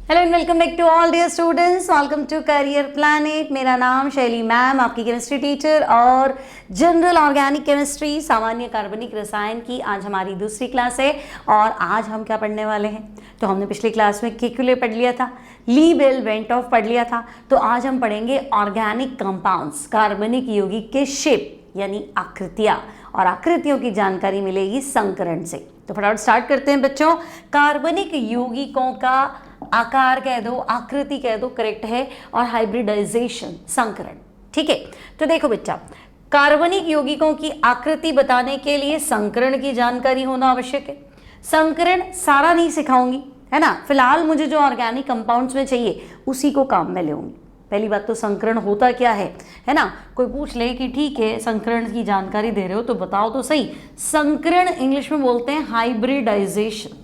Hello and welcome back to all dear students, welcome to Career Planet. मेरा नाम Shaily ma'am, आपकी chemistry teacher और general organic chemistry सामान्य कार्बनिक रसायन की आज हमारी दूसरी क्लास है। और आज हम क्या पढ़ने वाले हैं, तो हमने पिछली क्लास में केक्युले पढ़ लिया था, ली बेल वेंटॉफ पढ़ लिया था। तो आज हम पढ़ेंगे ऑर्गेनिक कंपाउंड्स, कार्बनिक यौगिक के शेप यानी आकृतियाँ, और आकृतियों की जानकारी मिलेगी संकरण से। तो फटाफट स्टार्ट करते हैं बच्चों। कार्बनिक यौगिकों का आकार कह दो, आकृति कह दो, करेक्ट है, और हाइब्रिडाइजेशन संकरण। ठीक है, तो देखो बच्चा, कार्बनिक यौगिकों की आकृति बताने के लिए संकरण की जानकारी होना आवश्यक है। संकरण सारा नहीं सिखाऊंगी, है ना, फिलहाल मुझे जो ऑर्गेनिक कंपाउंड्स में चाहिए उसी को काम में लेऊंगी। पहली बात तो संकरण होता क्या है ना। कोई पूछ ले कि ठीक है संकरण की जानकारी दे रहे हो तो बताओ तो सही। संकरण इंग्लिश में बोलते हैं हाइब्रिडाइजेशन।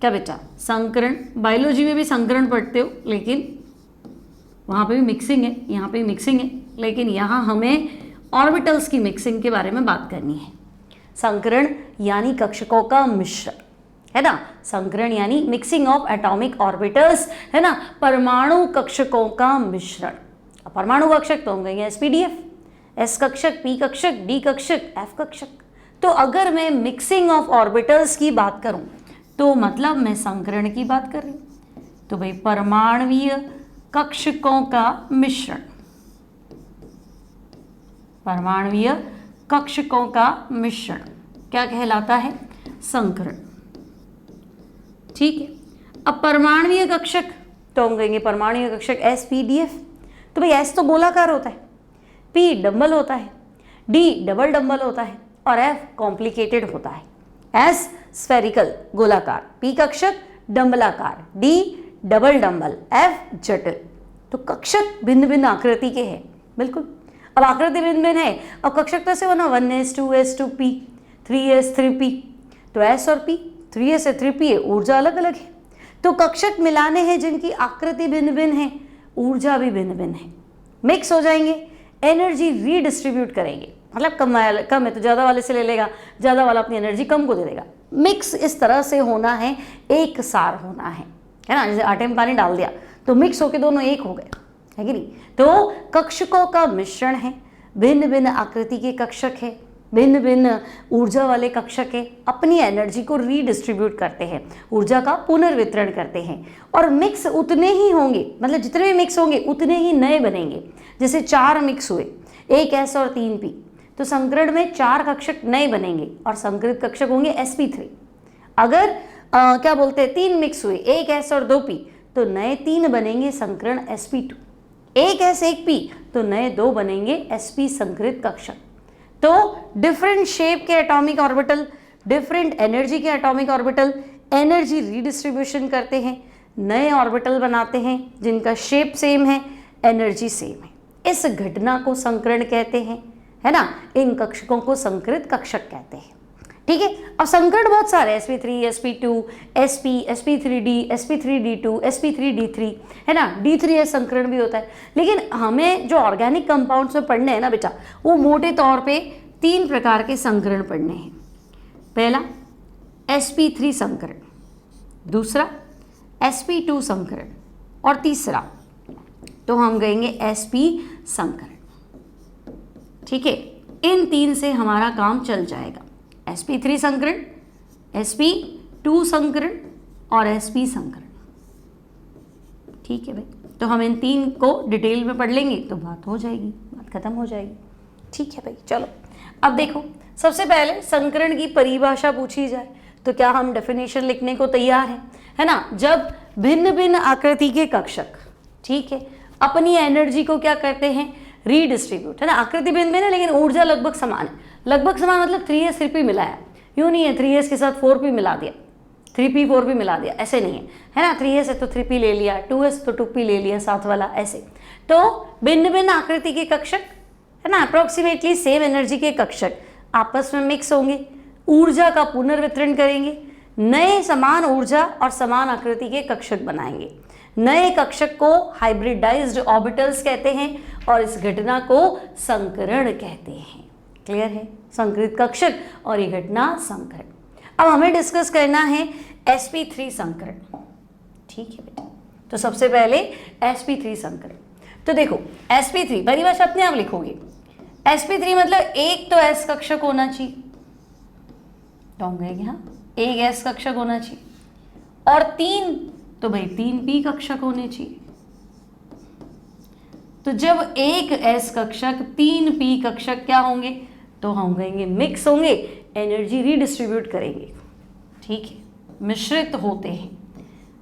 क्या बेटा, संकरण, बायोलॉजी में भी संकरण पढ़ते हो, लेकिन वहाँ पे भी मिक्सिंग है, यहाँ पे भी मिक्सिंग है, लेकिन यहाँ हमें ऑर्बिटल्स की मिक्सिंग के बारे में बात करनी है। संकरण यानी कक्षकों का मिश्रण, है ना। संकरण यानी मिक्सिंग ऑफ एटॉमिक ऑर्बिटल्स, है ना, परमाणु कक्षकों का मिश्रण। परमाणु कक्षक तो होंगे एसपीडीएफ, एस कक्षक, पी कक्षक, डी कक्षक, एफ कक्षक। तो अगर मैं मिक्सिंग ऑफ ऑर्बिटल्स की बात करूं तो मतलब मैं संकरण की बात कर रही हूं। तो भाई परमाणुीय कक्षकों का मिश्रण, परमाणुीय कक्षकों का मिश्रण क्या कहलाता है, संकरण। ठीक है, अब परमाणुीय कक्षक तो हम कहेंगे परमाणुीय कक्षक एसपीडीएफ। तो भाई एस तो गोलाकार होता है, पी डबल होता है, डी डबल डबल होता है, और एफ कॉम्प्लिकेटेड होता है। एस स्फेरिकल गोलाकार, पी कक्षक डंबलाकार, डी डबल डंबल, एफ जटिल। तो कक्षक भिन्न भिन्न आकृति के हैं, बिल्कुल। अब आकृति भिन्न भिन्न है, अब कक्षक कैसे बना, 1s 2s 2p 3s 3p। तो s और p, 3s से 3p है, ऊर्जा अलग अलग है। तो कक्षक मिलाने हैं जिनकी आकृति भिन्न भिन्न है, ऊर्जा भी भिन्न भिन्न है, मिक्स हो जाएंगे, एनर्जी रीडिस्ट्रीब्यूट करेंगे। मतलब कम है तो ज़्यादा वाले से ले लेगा, ज़्यादा वाला अपनी एनर्जी कम को दे देगा। मिक्स इस तरह से होना है, एक सार होना है ना। जैसे आटे में पानी डाल दिया तो मिक्स होके दोनों एक हो गए, है कि नहीं। तो कक्षकों का मिश्रण है, भिन्न भिन्न आकृति के कक्षक है, भिन्न भिन्न ऊर्जा वाले कक्षक है, अपनी एनर्जी को रीडिस्ट्रीब्यूट करते हैं, ऊर्जा का पुनर्वितरण करते हैं। और मिक्स उतने ही होंगे, मतलब जितने भी मिक्स होंगे उतने ही नए बनेंगे। जैसे 4 मिक्स हुए, 1 एस और 3 पी, तो संकरण में 4 कक्षक नए बनेंगे और संकरित कक्षक होंगे sp3। अगर क्या बोलते हैं 3 मिक्स हुए, 1 एस और 2 पी, तो नए 3 बनेंगे संकरण sp2। 1 एस 1 पी, तो नए 2 बनेंगे sp संकरित कक्षक। तो डिफरेंट शेप के एटॉमिक ऑर्बिटल, डिफरेंट एनर्जी के एटॉमिक ऑर्बिटल एनर्जी रीडिस्ट्रीब्यूशन करते हैं, नए ऑर्बिटल बनाते हैं जिनका शेप सेम है, एनर्जी सेम है। इस घटना को संकरण कहते हैं, है ना। इन कक्षकों को संकरित कक्षक कहते हैं। ठीक है, अब संकरण बहुत सारे, sp3, sp2, sp, sp3d, sp3d2, sp3d3, है ना। d3s संकरण भी होता है। लेकिन हमें जो ऑर्गेनिक कंपाउंड्स में पढ़ने हैं ना बेटा, वो मोटे तौर पे 3 प्रकार के संकरण पढ़ने हैं। पहला sp3 संकरण, दूसरा sp2 संकरण, और तीसरा तो हम कहेंगे sp संकरण। ठीक है, इन 3 से हमारा काम चल जाएगा। sp3 संकरण, sp2 संकरण और sp संकरण। ठीक है भाई, तो हम इन 3 को डिटेल में पढ़ लेंगे तो बात हो जाएगी, बात खत्म हो जाएगी। ठीक है भाई, चलो अब देखो, सबसे पहले संकरण की परिभाषा पूछी जाए तो क्या हम डेफिनेशन लिखने को तैयार हैं, है ना। जब भिन्न भिन्न आकृति के कक्षक, ठीक है, अपनी एनर्जी को क्या करते हैं, रीडिस्ट्रीब्यूट, है ना। आकृति भिन्न भिन्न है लेकिन ऊर्जा लगभग समान है। लगभग समान मतलब 3s 3p मिलाया, यूँ नहीं है 3s के साथ 4p मिला दिया, 3p 4p मिला दिया, ऐसे नहीं है ना। 3s है तो 3p ले लिया, 2s तो 2p ले लिया साथ वाला, ऐसे। तो भिन्न भिन्न आकृति के कक्षक, है ना, अप्रोक्सीमेटली सेम एनर्जी के कक्षक आपस में मिक्स होंगे, ऊर्जा का पुनर्वितरण करेंगे, नए समान ऊर्जा और समान आकृति के कक्षक बनाएंगे। नए कक्षक को हाइब्रिडाइज्ड ऑर्बिटल्स कहते हैं और इस घटना को संकरण कहते हैं। क्लियर है, संकरित कक्षक और ये घटना संकरण। अब हमें डिस्कस करना है sp3 संकरण। ठीक है बेटा, तो सबसे पहले sp3 संकरण। तो देखो sp3 परिभाषा अपने आप लिखोगे, sp3 मतलब एक तो s कक्षक होना चाहिए, तो हम कहेंगे हाँ एक s कक्षक होना चाहिए, और 3 तो भाई 3 p कक्षक होने चाहिए। तो जब एक s कक्षक 3 p कक्षक क्या होंगे, तो हम कहेंगे मिक्स होंगे, एनर्जी रीडिस्ट्रीब्यूट करेंगे, ठीक है, मिश्रित होते हैं,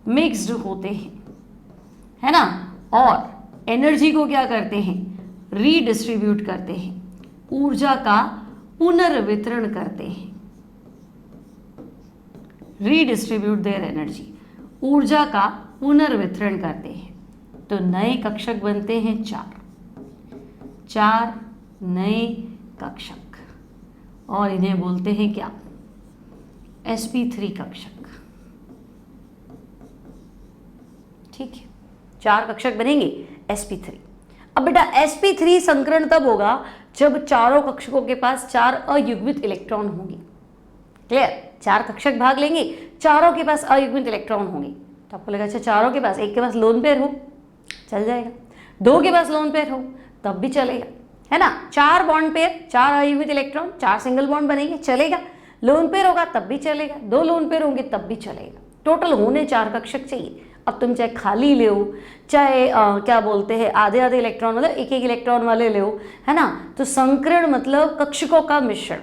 मिक्स्ड होते हैं, है ना, और एनर्जी को क्या करते हैं, रीडिस्ट्रीब्यूट करते हैं, ऊर्जा का पुनर्वितरण करते हैं, रीडिस्ट्रीब्यूट देयर एनर्जी, ऊर्जा का पुनर्वितरण करते हैं। तो नए कक्षक बनते हैं 4 नए कक्षक, और इन्हें बोलते हैं क्या, sp3 कक्षक, ठीक है, 4 कक्षक बनेंगे sp3। अब बेटा sp3 संकरण तब होगा जब चारों कक्षकों के पास 4 अयुग्मित इलेक्ट्रॉन होंगे, क्लियर, 4 कक्षक भाग लेंगे, चारों के पास अयुग्मित इलेक्ट्रॉन होंगे। तो आपको लगा अच्छा चारों के पास, एक के पास लोन पेयर हो चल जाएगा, 2 के पास लोन पेयर हो तब भी चलेगा, है ना, 4 बॉन्ड पेयर, 4 अयुग्मित इलेक्ट्रॉन, 4 सिंगल बॉन्ड बनेंगे चलेगा, लोन पेयर होगा तब भी चलेगा, 2 लोन पेयर होंगे तब भी चलेगा, टोटल होने 4 कक्षक चाहिए। अब तुम चाहे खाली ले हो, चाहे क्या बोलते हैं आधे आधे इलेक्ट्रॉन मतलब एक एक इलेक्ट्रॉन वाले ले हो, है ना, तो संकरण मतलब कक्षकों का मिश्रण,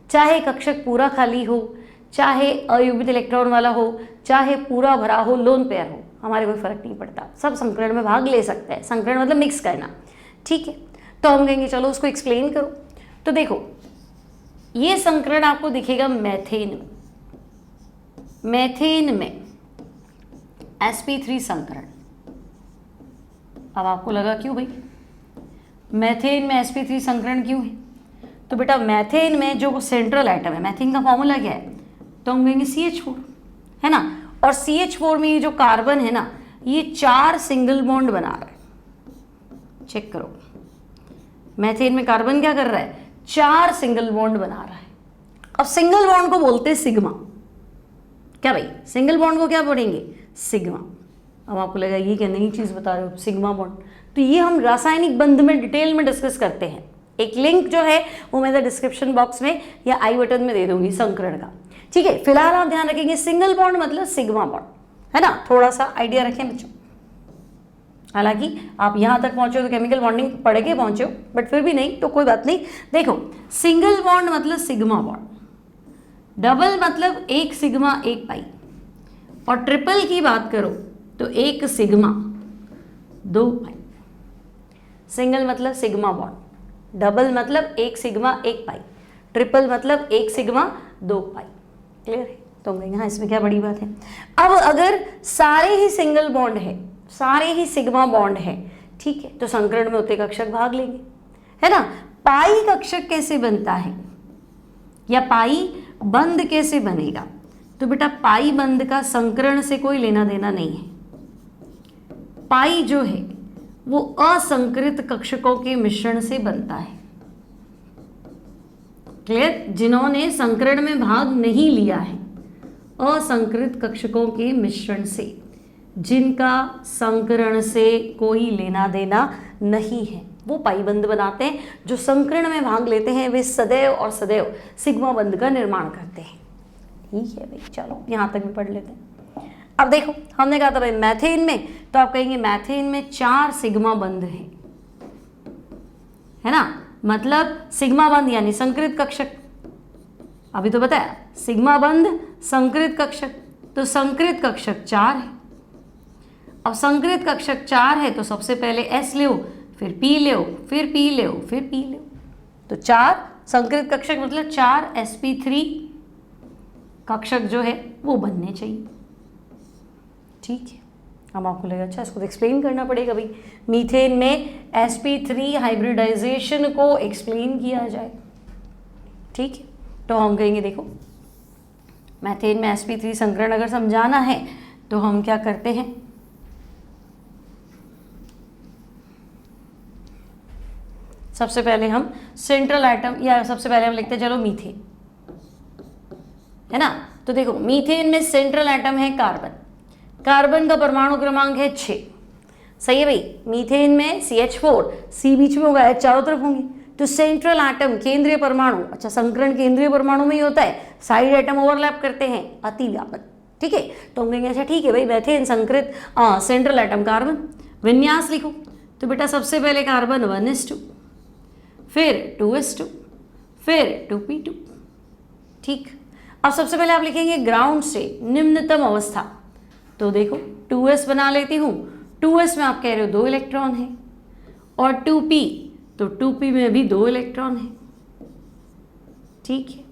चाहे कक्षक पूरा खाली हो, चाहे अयुग्मित इलेक्ट्रॉन वाला हो, चाहे पूरा भरा हो, लोन पेयर हो, हमारे कोई फर्क नहीं पड़ता, सब संकरण में भाग ले सकते हैं। संकरण मतलब मिक्स करना, ठीक है। तो हम कहेंगे चलो उसको एक्सप्लेन करो। तो देखो ये संकरण आपको दिखेगा मैथेन में, मैथेन में sp3 संकरण। अब आपको लगा क्यों भाई मैथेन में sp3 संकरण क्यों है, तो बेटा मैथेन में जो सेंट्रल एटम है, मैथेन का फॉर्मूला क्या है, तो हम कहेंगे CH4, है ना, और CH4 में ये जो कार्बन है ना, ये 4 सिंगल बॉन्ड बना रहा है, चेक करो, मैथेन में कार्बन क्या कर रहा है, 4 सिंगल बॉन्ड बना रहा है। अब सिंगल बॉन्ड को बोलते हैं सिग्मा, क्या भाई सिंगल बॉन्ड को क्या बोलेंगे, सिग्मा। अब आपको लगेगा ये क्या नई चीज़ बता रहे हो, सिग्मा बॉन्ड, तो ये हम रासायनिक बंध में डिटेल में डिस्कस करते हैं। एक लिंक जो है वो मैं डिस्क्रिप्शन बॉक्स में या आई बटन में दे दूंगी संकरण का, ठीक है। फिलहाल आप ध्यान रखेंगे सिंगल बॉन्ड मतलब सिग्मा बॉन्ड, है ना, थोड़ा सा आइडिया रखें बच्चों। हालांकि आप यहाँ तक पहुँचे हो तो केमिकल बॉन्डिंग पढ़ के पहुँचे हो, बट फिर भी नहीं तो कोई बात नहीं। देखो सिंगल बॉन्ड मतलब सिग्मा बॉन्ड, डबल मतलब 1 सिग्मा 1 पाई, और ट्रिपल की बात करो तो 1 सिग्मा 2 पाई। सिंगल मतलब सिग्मा बॉन्ड, डबल मतलब 1 सिग्मा 1 पाई, ट्रिपल मतलब 1 सिग्मा 2 पाई। क्लियर है, तो हम कहेंगे हाँ इसमें क्या बड़ी बात है। अब अगर सारे ही सिंगल बॉन्ड है, सारे ही सिग्मा बॉन्ड है, ठीक है, तो संकरण में उतने कक्षक भाग लेंगे, है ना। पाई कक्षक कैसे बनता है या पाई बंध कैसे बनेगा, तो बेटा पाई बंध का संकरण से कोई लेना देना नहीं है। पाई जो है वो असंकृत कक्षकों के मिश्रण से बनता है। क्लियर, जिन्होंने संकरण में भाग नहीं लिया है, असंकृत कक्षकों के मिश्रण से, जिनका संकरण से कोई लेना देना नहीं है, वो पाई बंध बनाते हैं। जो संकरण में भाग लेते हैं वे सदैव और सदैव सिग्मा बंध का निर्माण करते हैं। ठीक है भाई, चलो यहाँ तक भी पढ़ लेते हैं। अब देखो हमने कहा था भाई मैथेन में, तो आप कहेंगे मैथेन में 4 सिग्मा बंध हैं, है ना, मतलब सिग्मा बंध यानी संकृत कक्षक। अभी तो बताया सिग्मा बंध संकृत कक्षक, तो संकृत कक्षक 4 है। अब संकृत कक्षक 4 है तो सबसे पहले S ले, फिर P ले, फिर P ले, फिर P ले, तो 4 संकृत कक्षक मतलब 4 sp3 कक्षक जो है वो बनने चाहिए। ठीक है, अब आपको लगेगा अच्छा इसको तो एक्सप्लेन करना पड़ेगा भाई, मीथेन में sp3 हाइब्रिडाइजेशन को एक्सप्लेन किया जाए। ठीक है, तो हम कहेंगे देखो मैथेन में sp3 संकरण अगर समझाना है तो हम क्या करते हैं, सबसे पहले हम सेंट्रल एटम या सबसे पहले हम लिखते हैं चलो मीथेन, है ना। तो देखो मीथेन में सेंट्रल एटम है कार्बन, कार्बन का परमाणु क्रमांक है 6। सही है भाई। मीथेन में CH4, C बीच में होगा, H चारों तरफ होंगी। तो सेंट्रल एटम, केंद्रीय परमाणु, अच्छा संकरण केंद्रीय परमाणु में ही होता है, साइड एटम ओवरलैप करते हैं, अतिव्यापन। ठीक है, तो हम कहेंगे अच्छा ठीक है भाई, मीथेन संकृत सेंट्रल एटम कार्बन। विन्यास लिखो, तो बेटा सबसे पहले कार्बन 1s2, फिर 2s2, फिर 2p2। ठीक, अब सबसे पहले आप लिखेंगे ग्राउंड से निम्नतम अवस्था, तो देखो 2s बना लेती हूँ। 2s में आप कह रहे हो 2 इलेक्ट्रॉन है, और 2p, तो 2p में भी 2 इलेक्ट्रॉन है। ठीक है,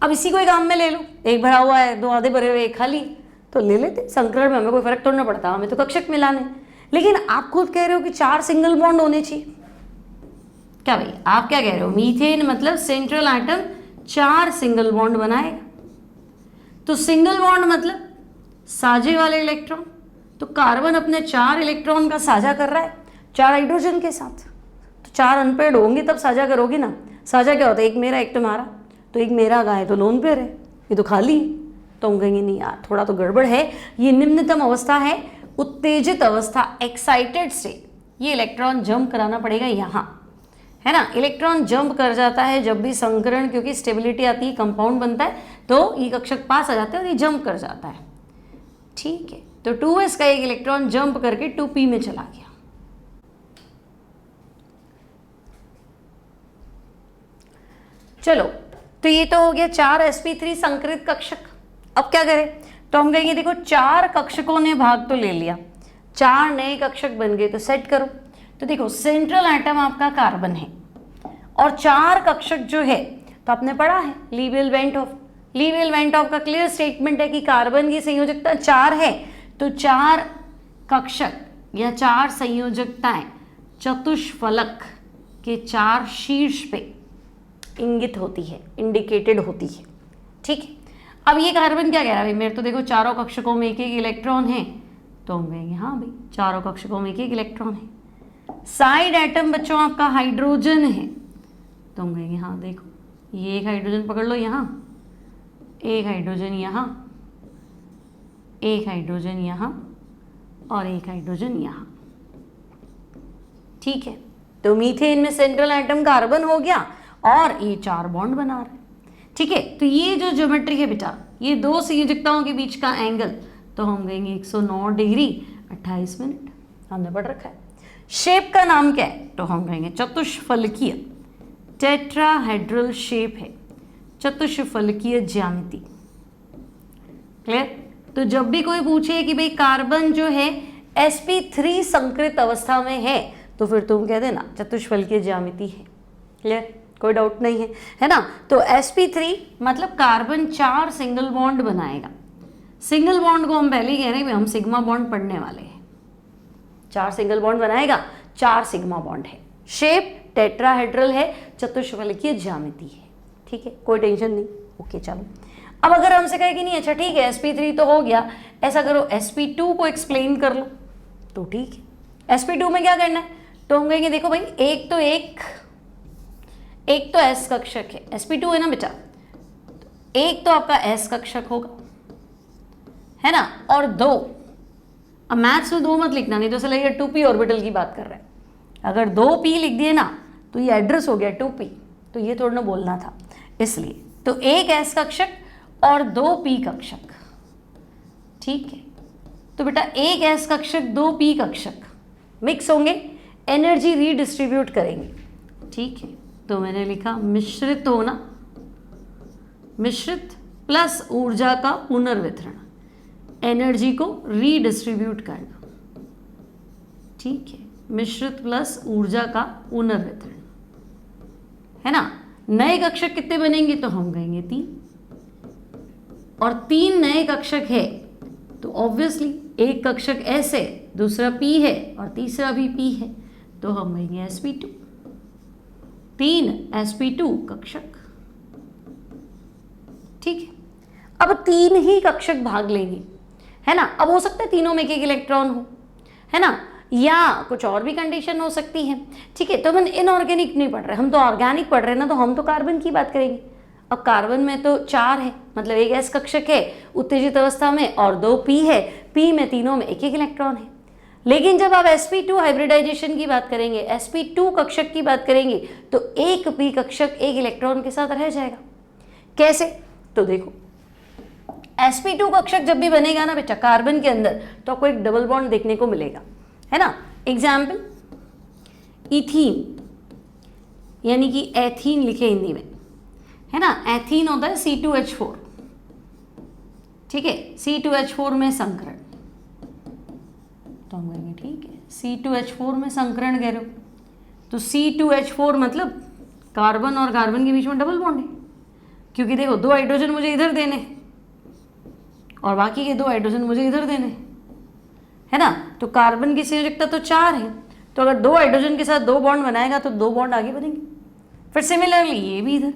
अब इसी को एक काम में ले लो, एक भरा हुआ है, 2 आधे भरे हुए, एक खाली, तो ले लेते। संकरण में हमें कोई फर्क थोड़ा ना पड़ता, हमें तो कक्षक मिलाने। लेकिन आप खुद कह रहे हो कि 4 सिंगल बॉन्ड होने चाहिए। क्या भाई, आप क्या कह रहे हो? मीथेन मतलब सेंट्रल एटम 4 सिंगल बॉन्ड बनाएगा। तो सिंगल बॉन्ड मतलब साझे वाले इलेक्ट्रॉन, तो कार्बन अपने 4 इलेक्ट्रॉन का साझा कर रहा है 4 हाइड्रोजन के साथ। तो 4 अनपेड होंगे तब साझा करोगे ना। साझा क्या होता है? एक मेरा एक तुम्हारा, तो एक मेरा का है तो लोन पेयर है, ये तो खाली है। तो हम कहेंगे नहीं यार, थोड़ा तो गड़बड़ है, ये निम्नतम अवस्था है, उत्तेजित अवस्था, एक्साइटेड स्टेट। ये इलेक्ट्रॉन जंप कराना पड़ेगा यहाँ, है ना। इलेक्ट्रॉन जंप कर जाता है जब भी संकरण, क्योंकि स्टेबिलिटी आती है, कंपाउंड बनता है, तो ये कक्षक पास आ जाते हैं और ये जंप कर जाता है। ठीक है, तो 2s का एक इलेक्ट्रॉन जंप करके 2p में चला गया। चलो, तो ये तो हो गया 4 sp3 संकरित कक्षक। अब क्या करें? तो हम कहेंगे देखो 4 कक्षकों ने भाग तो ले लिया, 4 नए कक्षक बन गए, तो सेट करो। तो देखो सेंट्रल एटम आपका कार्बन है, और 4 कक्षक जो है, तो आपने पढ़ा है लीबेल वेंटॉफ। लीबेल वेंटॉफ का क्लियर स्टेटमेंट है कि कार्बन की संयोजकता 4 है, तो 4 कक्षक या 4 संयोजकताएं चतुष्फलक के 4 शीर्ष पे इंगित होती है, इंडिकेटेड होती है। ठीक है, अब ये कार्बन क्या कह रहा है? मेरे तो देखो चारों कक्षकों में एक एक इलेक्ट्रॉन है, तो हम कहेंगे हाँ भाई चारों कक्षकों में एक एक इलेक्ट्रॉन है। साइड एटम बच्चों आपका हाइड्रोजन है, तो हम कहेंगे हाँ देखो ये एक हाइड्रोजन पकड़ लो, यहाँ एक हाइड्रोजन, यहाँ एक हाइड्रोजन, यहाँ और एक हाइड्रोजन यहाँ। ठीक है, तो मीथेन में सेंट्रल एटम कार्बन हो गया और ये 4 बॉन्ड बना रहे हैं। ठीक है, तो ये जो ज्योमेट्री है बेटा, ये 2 संयोजकताओं के बीच का एंगल, तो हम कहेंगे 109 डिग्री 28 मिनट, हमने पढ़ रखा है। शेप का नाम क्या है? तो हम कहेंगे चतुष्फलकीय, टेट्राहेड्रल शेप है, चतुष्फलकीय ज्यामिति। क्लियर? तो जब भी कोई पूछे कि भाई कार्बन जो है sp3 संकृत अवस्था में है, तो फिर तुम कह देना चतुष्फलकीय ज्यामिति है। क्लियर? कोई डाउट नहीं है ना। तो sp3 मतलब कार्बन 4 सिंगल बॉन्ड बनाएगा। सिंगल बॉन्ड को हम पहले ही कह रहे हैं हम सिग्मा बॉन्ड पढ़ने वाले हैं। 4 सिंगल बॉन्ड बनाएगा, 4 सिग्मा बॉन्ड है, शेप टेट्राहेड्रल है, चतुष्फलकीय ज्यामिति है। ठीक है, कोई टेंशन नहीं। ओके चलो, अब अगर हमसे कहे कि नहीं अच्छा ठीक है sp3 तो हो गया, ऐसा करो sp2 को एक्सप्लेन कर लो, तो ठीक है। sp2 में क्या करना है? तो हम कहेंगे देखो भाई एक तो s कक्षक है, sp2 है ना बेटा, एक तो आपका s कक्षक होगा, है ना, और 2, अब मैथ्स में 2 मत लिखना, नहीं तो ऐसा लगेगा 2p ऑर्बिटल की बात कर रहे हैं। अगर 2p लिख दिए ना तो ये एड्रेस हो गया 2p, तो ये थोड़ा ना बोलना था, इसलिए तो एक s कक्षक और 2p कक्षक। ठीक है, तो बेटा एक s कक्षक 2p कक्षक मिक्स होंगे, एनर्जी रीडिस्ट्रीब्यूट करेंगे। ठीक है, तो मैंने लिखा मिश्रित होना, मिश्रित प्लस ऊर्जा का पुनर्वितरण, एनर्जी को रीडिस्ट्रीब्यूट करना। ठीक है, मिश्रित प्लस ऊर्जा का पुनर्वितरण, है ना। नए कक्षक कितने बनेंगे? तो हम कहेंगे 3, और 3 नए कक्षक है तो ऑब्वियसली एक कक्षक S है, दूसरा P है और तीसरा भी P है, तो हम कहेंगे sp2, 3 sp2 कक्षक। ठीक है, अब 3 ही कक्षक भाग लेंगे, है ना। अब हो सकता है तीनों में एक इलेक्ट्रॉन हो, है ना, या कुछ और भी कंडीशन हो सकती है। ठीक है, तो हम इनऑर्गेनिक नहीं पढ़ रहे, हम तो ऑर्गेनिक पढ़ रहे हैं ना, तो हम तो कार्बन की बात करेंगे। अब कार्बन में तो 4 है, मतलब एक s कक्षक है उत्तेजित अवस्था में और 2 p है, p P में तीनों में एक एक इलेक्ट्रॉन है। लेकिन जब आप sp2 हाइब्रिडाइजेशन की बात करेंगे, sp2 कक्षक की बात करेंगे, तो एक p कक्षक एक इलेक्ट्रॉन के साथ रह जाएगा। कैसे? तो देखो, sp2 कक्षक जब भी बनेगा ना बेटा कार्बन के अंदर, तो आपको एक डबल बॉन्ड देखने को मिलेगा, है ना। एग्जाम्पल, इथीन यानी कि एथीन लिखे हिंदी में, है ना। एथीन होता है C2H4, ठीक है, C2H4 में संकरण, तो हम कहेंगे ठीक है, C2H4 में संकरण कह रहे हो, तो C2H4 मतलब कार्बन और कार्बन के बीच में डबल बॉन्ड है, क्योंकि देखो 2 हाइड्रोजन मुझे इधर देने और बाकी के 2 हाइड्रोजन मुझे इधर देने, है ना। तो कार्बन की संयोजकता तो 4 है, तो अगर 2 हाइड्रोजन के साथ 2 बॉन्ड बनाएगा तो 2 बॉन्ड आगे बनेंगे। फिर सिमिलरली ये भी इधर।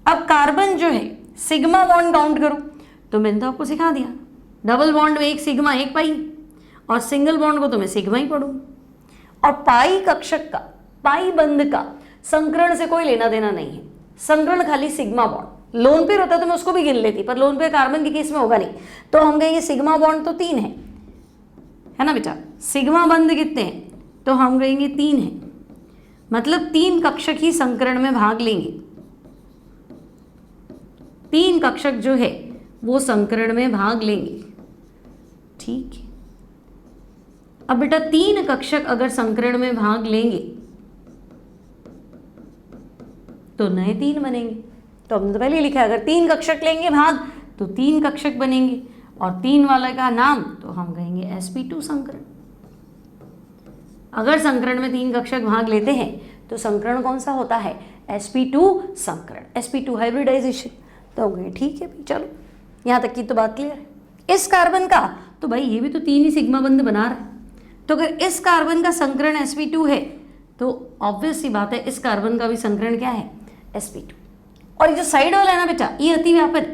अब कार्बन जो है सिग्मा बॉन्ड काउंट करो, तो मैंने तो आपको सिखा दिया, डबल बॉन्ड में एक सिग्मा एक पाई, और सिंगल बॉन्ड को तो मैं सिग्मा ही पढ़ूंगी। और पाई कक्षक का, पाई बंध का संकरण से कोई लेना देना नहीं है, संकरण खाली सिग्मा बॉन्ड। लोन पेयर होता तो मैं उसको भी गिन लेती, पर लोन पेयर कार्बन के केस में होगा नहीं, तो हम कहेंगे सिग्मा बॉन्ड तो 3 है ना बेटा। सिग्मा बंध कितने हैं? तो हम कहेंगे 3 है, मतलब 3 कक्षक ही संकरण में भाग लेंगे, 3 कक्षक जो है वो संकरण में भाग लेंगे, ठीक है। अब बेटा 3 कक्षक अगर संकरण में भाग लेंगे तो नए 3 बनेंगे, तो हमने तो पहले ही लिखा है, अगर 3 कक्षक लेंगे भाग तो 3 कक्षक बनेंगे, और 3 वाले का नाम तो हम कहेंगे sp2 संकरण। अगर संकरण में 3 कक्षक भाग लेते हैं तो संकरण कौन सा होता है? sp2 संकरण, sp2 हाइब्रिडाइजेशन। तो गए ठीक है भाई, चलो यहाँ तक की तो बात क्लियर है। इस कार्बन का तो भाई ये भी तो 3 ही सिग्मा बंध बना रहा है, तो अगर इस कार्बन का संकरण sp2 है तो ऑब्वियस सी बात है इस कार्बन का भी संकरण क्या है? sp2। और ये जो साइड वाला है ना बेटा, ये अतिव्यापन,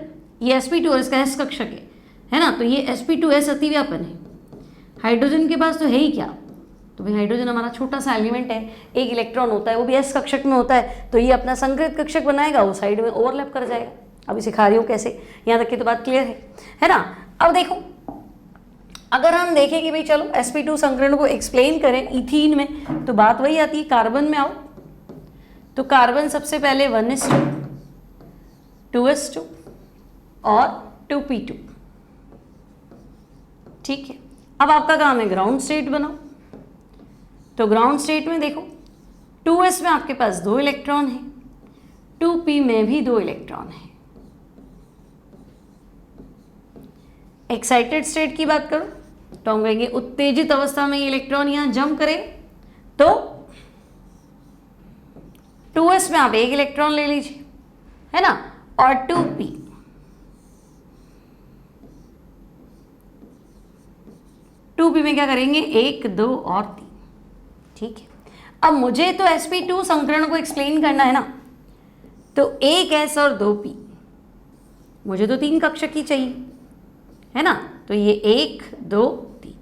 ये sp2 और इसका s कक्षक है ना, तो ये sp2s अतिव्यापन है। हाइड्रोजन के पास तो है ही क्या, तो भाई हाइड्रोजन हमारा छोटा सा एलिमेंट है, एक इलेक्ट्रॉन होता है, वो भी s कक्षक में होता है, तो ये अपना संकृत कक्षक बनाएगा, वो साइड में ओवरलैप कर जाएगा। अभी सिखा रही हूँ कैसे, यहाँ तक की तो बात क्लियर है ना। अब देखो, अगर हम देखें कि भाई चलो sp2 संकरण को एक्सप्लेन करें इथीन में, तो बात वही आती है, कार्बन में आओ, तो कार्बन सबसे पहले 1s2, 2s2 और 2p2, ठीक है। अब आपका काम है ग्राउंड स्टेट बनाओ, तो ग्राउंड स्टेट में देखो 2s में आपके पास 2 इलेक्ट्रॉन है, 2p में भी 2 इलेक्ट्रॉन है। एक्साइटेड स्टेट की बात करो तो हम कहेंगे उत्तेजित अवस्था में ये इलेक्ट्रॉन यहां जंप करे, तो 2s में आप 1 इलेक्ट्रॉन ले लीजिए, है ना, और 2p में क्या करेंगे? 1, 2 और 3, ठीक है। अब मुझे तो sp2 संकरण को एक्सप्लेन करना है ना, तो 1s और 2p, मुझे तो 3 कक्षक ही चाहिए, है ना, तो ये 1, 2, 3।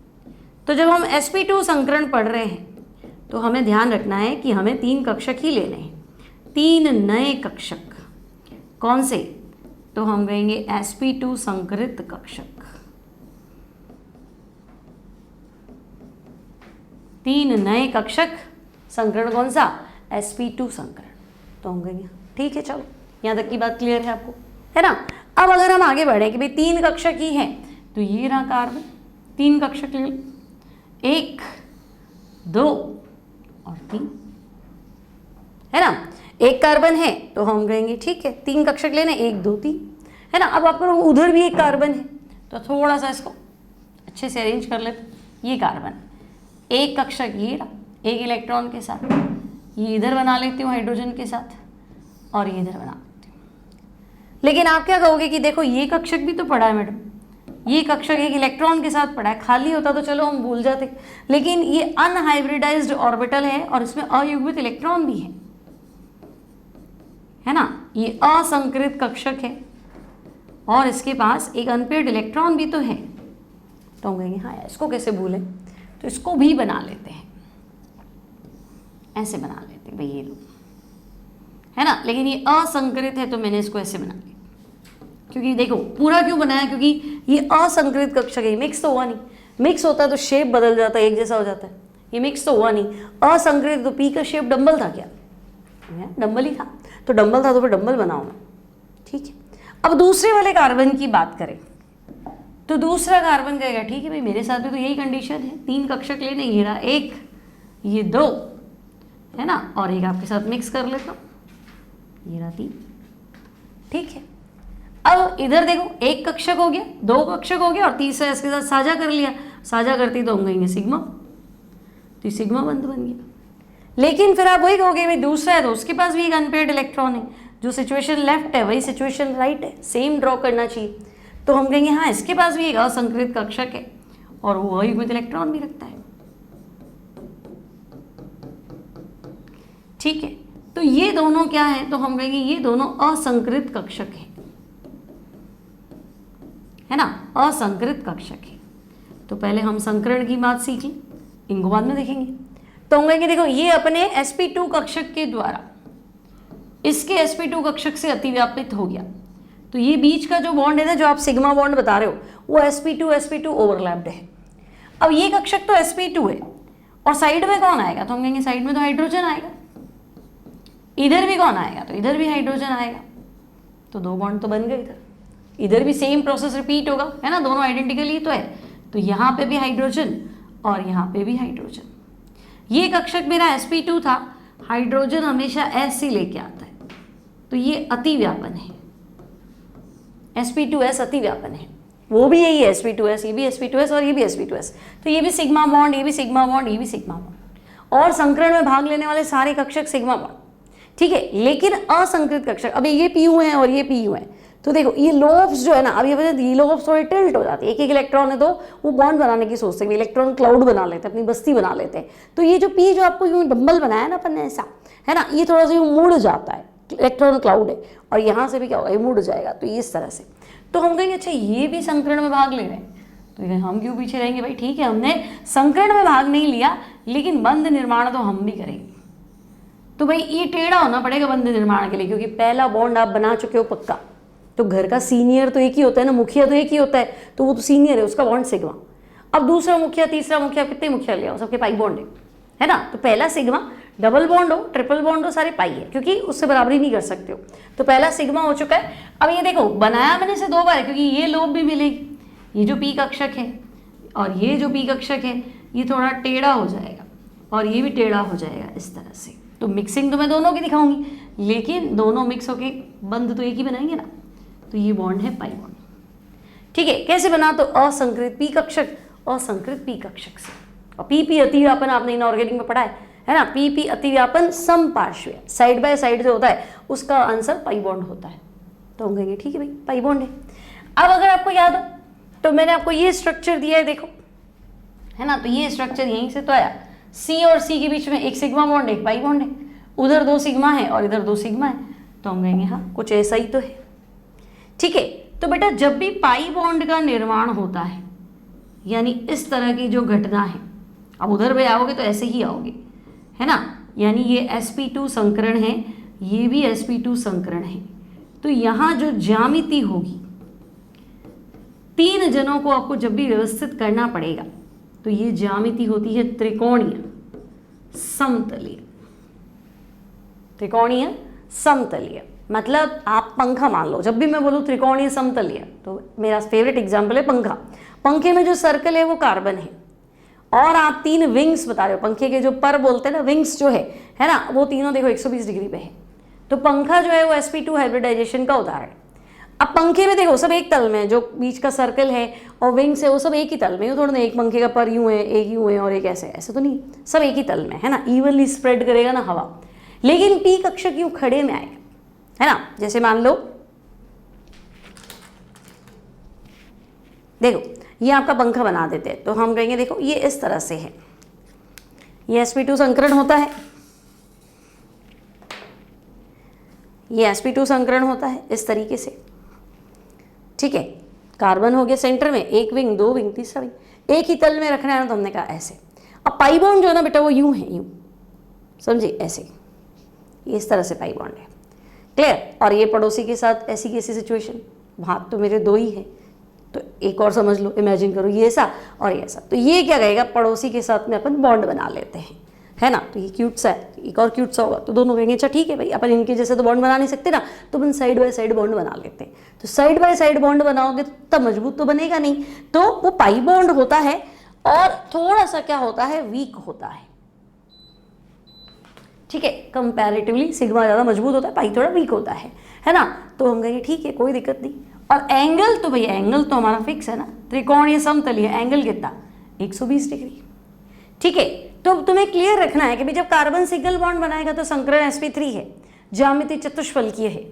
तो जब हम sp2 संकरण पढ़ रहे हैं तो हमें ध्यान रखना है कि हमें 3 कक्षक ही लेने हैं, 3 नए कक्षक। कौन से? तो हम कहेंगे sp2 संकरित कक्षक, 3 नए कक्षक। संकरण कौन सा? sp2 संकरण। तो हम कहेंगे ठीक है, चलो यहाँ तक की बात क्लियर है आपको, है ना। अब अगर हम आगे बढ़े कि भाई 3 कक्षक ही हैं, तो ये रहा कार्बन, 3 कक्षक ले लो, 1, 2 और 3, है ना। एक कार्बन है तो हम कहेंगे ठीक है 3 कक्षक लेने, 1, 2, 3, है ना। अब आपको उधर भी एक कार्बन है, तो थोड़ा सा इसको अच्छे से अरेंज कर लेते। ये कार्बन, एक कक्षक ये रहा, 1 इलेक्ट्रॉन के साथ, ये इधर बना लेती हूँ हाइड्रोजन के साथ, और ये इधर बना लेती हूँ। लेकिन आप क्या कहोगे कि देखो ये कक्षक भी तो पड़ा है मैडम, ये कक्षक 1 इलेक्ट्रॉन के साथ पड़ा है, खाली होता तो चलो हम भूल जाते, लेकिन ये अनहाइब्रिडाइज्ड ऑर्बिटल है और इसमें अयुग्मित इलेक्ट्रॉन भी है ना। ये असंकृत कक्षक है और इसके पास एक अनपेयर्ड इलेक्ट्रॉन भी तो है, तो हम कहेंगे हाँ इसको कैसे भूलें, तो इसको भी बना लेते हैं, ऐसे बना लेते हैं भाई, ये लो, है ना। लेकिन ये असंकरित है तो मैंने इसको ऐसे बना लिया, क्योंकि देखो पूरा क्यों बनाया, क्योंकि ये असंकृत कक्षक है, मिक्स तो हुआ नहीं, मिक्स होता तो शेप बदल जाता, एक जैसा हो जाता है, ये मिक्स तो हुआ नहीं, असंकृत, तो पी का शेप डंबल था क्या, डंबल ही था, तो डंबल था तो फिर डंबल बनाओ ना, ठीक है। अब दूसरे वाले कार्बन की बात करें तो दूसरा कार्बन कहेगा ठीक है भाई मेरे साथ भी तो यही कंडीशन है, 3 कक्षक लेने, ये रहा 1, ये 2 है ना, और एक आपके साथ मिक्स कर लेता हूँ, ये रहा 3, ठीक है। अब इधर देखो 1 कक्षक हो गया, 2 कक्षक हो गया और तीसरा इसके साथ साझा कर लिया, साझा करती तो हम कहेंगे सिग्मा, तो सिग्मा बंध बन गया। लेकिन फिर आप वही कहोगे भाई दूसरा है तो उसके पास भी एक अनपेयर्ड इलेक्ट्रॉन है, जो सिचुएशन लेफ्ट है वही सिचुएशन राइट है, सेम ड्रॉ करना चाहिए, तो हम कहेंगे हाँ इसके पास भी एक असंकृत कक्षक है और वो अयुग्मित इलेक्ट्रॉन भी रखता है, ठीक है। तो ये दोनों क्या है, तो हम कहेंगे ये दोनों असंकृत कक्षक है ना, असंकृत कक्षक है। तो पहले हम संकरण की बात सीख लें, इनको बाद में देखेंगे। तो हम कहेंगे देखो ये अपने sp2 कक्षक के द्वारा इसके sp2 कक्षक से अतिव्यापित हो गया, तो ये बीच का जो बॉन्ड है ना, जो आप सिग्मा बॉन्ड बता रहे हो, वो sp2 ओवरलैप्ड है। अब ये कक्षक तो sp2 है और साइड में कौन आएगा, तो हम कहेंगे साइड में तो हाइड्रोजन आएगा, इधर भी कौन आएगा, तो इधर भी हाइड्रोजन आएगा, तो 2 बॉन्ड तो बन गए। इधर भी सेम प्रोसेस रिपीट होगा, है ना, दोनों आइडेंटिकली तो है, तो यहाँ पे भी हाइड्रोजन और यहाँ पे भी हाइड्रोजन। ये कक्षक मेरा sp2 था, हाइड्रोजन हमेशा ऐसे लेके आता है, तो ये अतिव्यापन है, sp2s अतिव्यापन है, वो भी यही है sp2s, ये भी sp2s और ये भी sp2s, तो ये भी सिग्मा बॉन्ड, ये भी सिग्मा बॉन्ड, ये भी सिग्मा बॉन्ड, और संकरण में भाग लेने वाले सारे कक्षक सिग्मा बॉन्ड, ठीक है। लेकिन असंकृत कक्षक, अभी ये पीयू है और ये पीयू है, तो देखो ये लोब्स जो है ना, अब ये लोब्स थोड़े टिल्ट हो जाते हैं, एक इलेक्ट्रॉन है तो वो बॉन्ड बनाने की सोचते हैं, इलेक्ट्रॉन क्लाउड बना लेते हैं, अपनी बस्ती बना लेते हैं, तो ये जो पी जो आपको यूं डंबल बनाया ना अपन ने ऐसा, है ना, ये थोड़ा सा यूं मुड़ जाता है, इलेक्ट्रॉन क्लाउड है, और यहाँ से भी क्या होगा, ये मुड़ जाएगा, तो इस तरह से। तो हम कहेंगे अच्छा ये भी संकरण में भाग ले रहे हैं, तो हम क्यों पीछे रहेंगे भाई, ठीक है हमने संकरण में भाग नहीं लिया, लेकिन बंध निर्माण तो हम भी करेंगे। तो भाई ये टेढ़ा होना पड़ेगा बंध निर्माण के लिए, क्योंकि पहला बॉन्ड आप बना चुके हो पक्का, तो घर का सीनियर तो एक ही होता है ना, मुखिया तो एक ही होता है, तो वो तो सीनियर है, उसका बॉन्ड सिग्मा। अब दूसरा मुखिया, तीसरा मुखिया, कितने मुखिया ले आओ, सबके पाई बॉन्ड है ना, तो पहला सिग्मा, डबल बॉन्ड हो, ट्रिपल बॉन्ड हो, सारे पाई है, क्योंकि उससे बराबरी नहीं कर सकते हो, तो पहला सिग्मा हो चुका है। अब ये देखो बनाया मैंने से 2 बार है, क्योंकि ये लोब भी मिलेगी, ये जो पी कक्षक है और ये जो पी कक्षक है, ये थोड़ा टेढ़ा हो जाएगा और ये भी टेढ़ा हो जाएगा इस तरह से। तो मिक्सिंग तो मैं दोनों की दिखाऊंगी, लेकिन दोनों मिक्स होके बंध तो एक ही बनाएंगे ना, तो ये बॉन्ड है पाई बॉन्ड, ठीक है। कैसे बना, तो असंकृत पी कक्षक असंकृत पी कक्षक से, और पी अतिव्यापन आपने इनऑर्गेनिक में पढ़ा है ना, पी अतिव्यापन समपार्श्वीय, साइड बाय साइड जो होता है उसका आंसर पाई बॉन्ड होता है, तो हम कहेंगे ठीक है भाई पाई बॉन्ड है। अब अगर आपको याद हो तो मैंने आपको ये स्ट्रक्चर दिया है, देखो है ना, तो ये स्ट्रक्चर यहीं से तो आया, सी और सी के बीच में एक सिग्मा बॉन्ड एक पाई बॉन्ड है, उधर 2 सिग्मा है और इधर 2 सिग्मा है, तो हम कहेंगे हाँ कुछ ऐसा ही तो है, ठीक है। तो बेटा जब भी पाई बॉन्ड का निर्माण होता है, यानी इस तरह की जो घटना है, अब उधर भी आओगे तो ऐसे ही आओगे, है ना, यानी ये sp2 संकरण है, ये भी sp2 संकरण है, तो यहाँ जो ज्यामिति होगी, 3 जनों को आपको जब भी व्यवस्थित करना पड़ेगा, तो ये ज्यामिति होती है त्रिकोणीय समतलीय, त्रिकोणीय समतलीय, मतलब आप पंखा मान लो, जब भी मैं बोलूँ त्रिकोणीय समतलीय, तो मेरा फेवरेट एग्जाम्पल है पंखा, पंखे में जो सर्कल है वो कार्बन है, और आप 3 विंग्स बता रहे हो, पंखे के जो पर बोलते हैं ना, विंग्स जो है ना, वो तीनों देखो 120 डिग्री पे है, तो पंखा जो है वो sp2 हाइब्रिडाइजेशन का उदाहरण। अब पंखे में देखो सब एक तल में, जो बीच का सर्कल है और विंग्स है वो सब एक ही तल में, थोड़ा ना एक पंखे का पर यूं है, एक यूं है और एक ऐसे, ऐसे तो नहीं, सब एक ही तल में है ना, इवनली स्प्रेड करेगा ना हवा। लेकिन पी कक्षक यूं खड़े में आएगा, है ना, जैसे मान लो देखो ये आपका पंखा बना देते हैं, तो हम कहेंगे देखो ये इस तरह से है, ये sp2 संकरण होता है, ये sp2 संकरण होता है इस तरीके से, ठीक है। कार्बन हो गया सेंटर में, एक विंग, 2 विंग, तीसरा विंग, एक ही तल में रखना है ना, तो हमने कहा ऐसे। अब पाई बॉन्ड जो है ना बेटा वो यूं है, यूं समझे, ऐसे, इस तरह से पाई बॉन्ड है, क्लियर। और ये पड़ोसी के साथ ऐसी कैसी सिचुएशन, हाथ तो मेरे दो ही हैं, तो एक और समझ लो, इमेजिन करो ये ऐसा और ये ऐसा, तो ये क्या कहेगा, पड़ोसी के साथ में अपन बॉन्ड बना लेते हैं, है ना, तो ये क्यूट सा है, एक और क्यूट सा होगा, तो दोनों कहेंगे अच्छा ठीक है भाई, अपन इनके जैसे तो बॉन्ड बना नहीं सकते ना, तो अपन साइड बाय साइड बॉन्ड बना लेते हैं। तो साइड बाय साइड बॉन्ड बनाओगे तो तब मजबूत तो बनेगा नहीं, तो वो पाई बॉन्ड होता है और थोड़ा सा क्या होता है, वीक होता है, ठीक है, कंपैरेटिवली सिग्मा ज़्यादा मजबूत होता है, पाई थोड़ा वीक होता है ना, तो हम कहेंगे ठीक है कोई दिक्कत नहीं। और एंगल तो भैया एंगल तो हमारा फिक्स है ना, त्रिकोणीय समतलीय एंगल कितना, 120 डिग्री, ठीक है। तो तुम्हें क्लियर रखना है कि भाई जब कार्बन सिंगल बॉन्ड बनाएगा तो संकरण sp3 है, ज्यामिति चतुष्फलकीय है,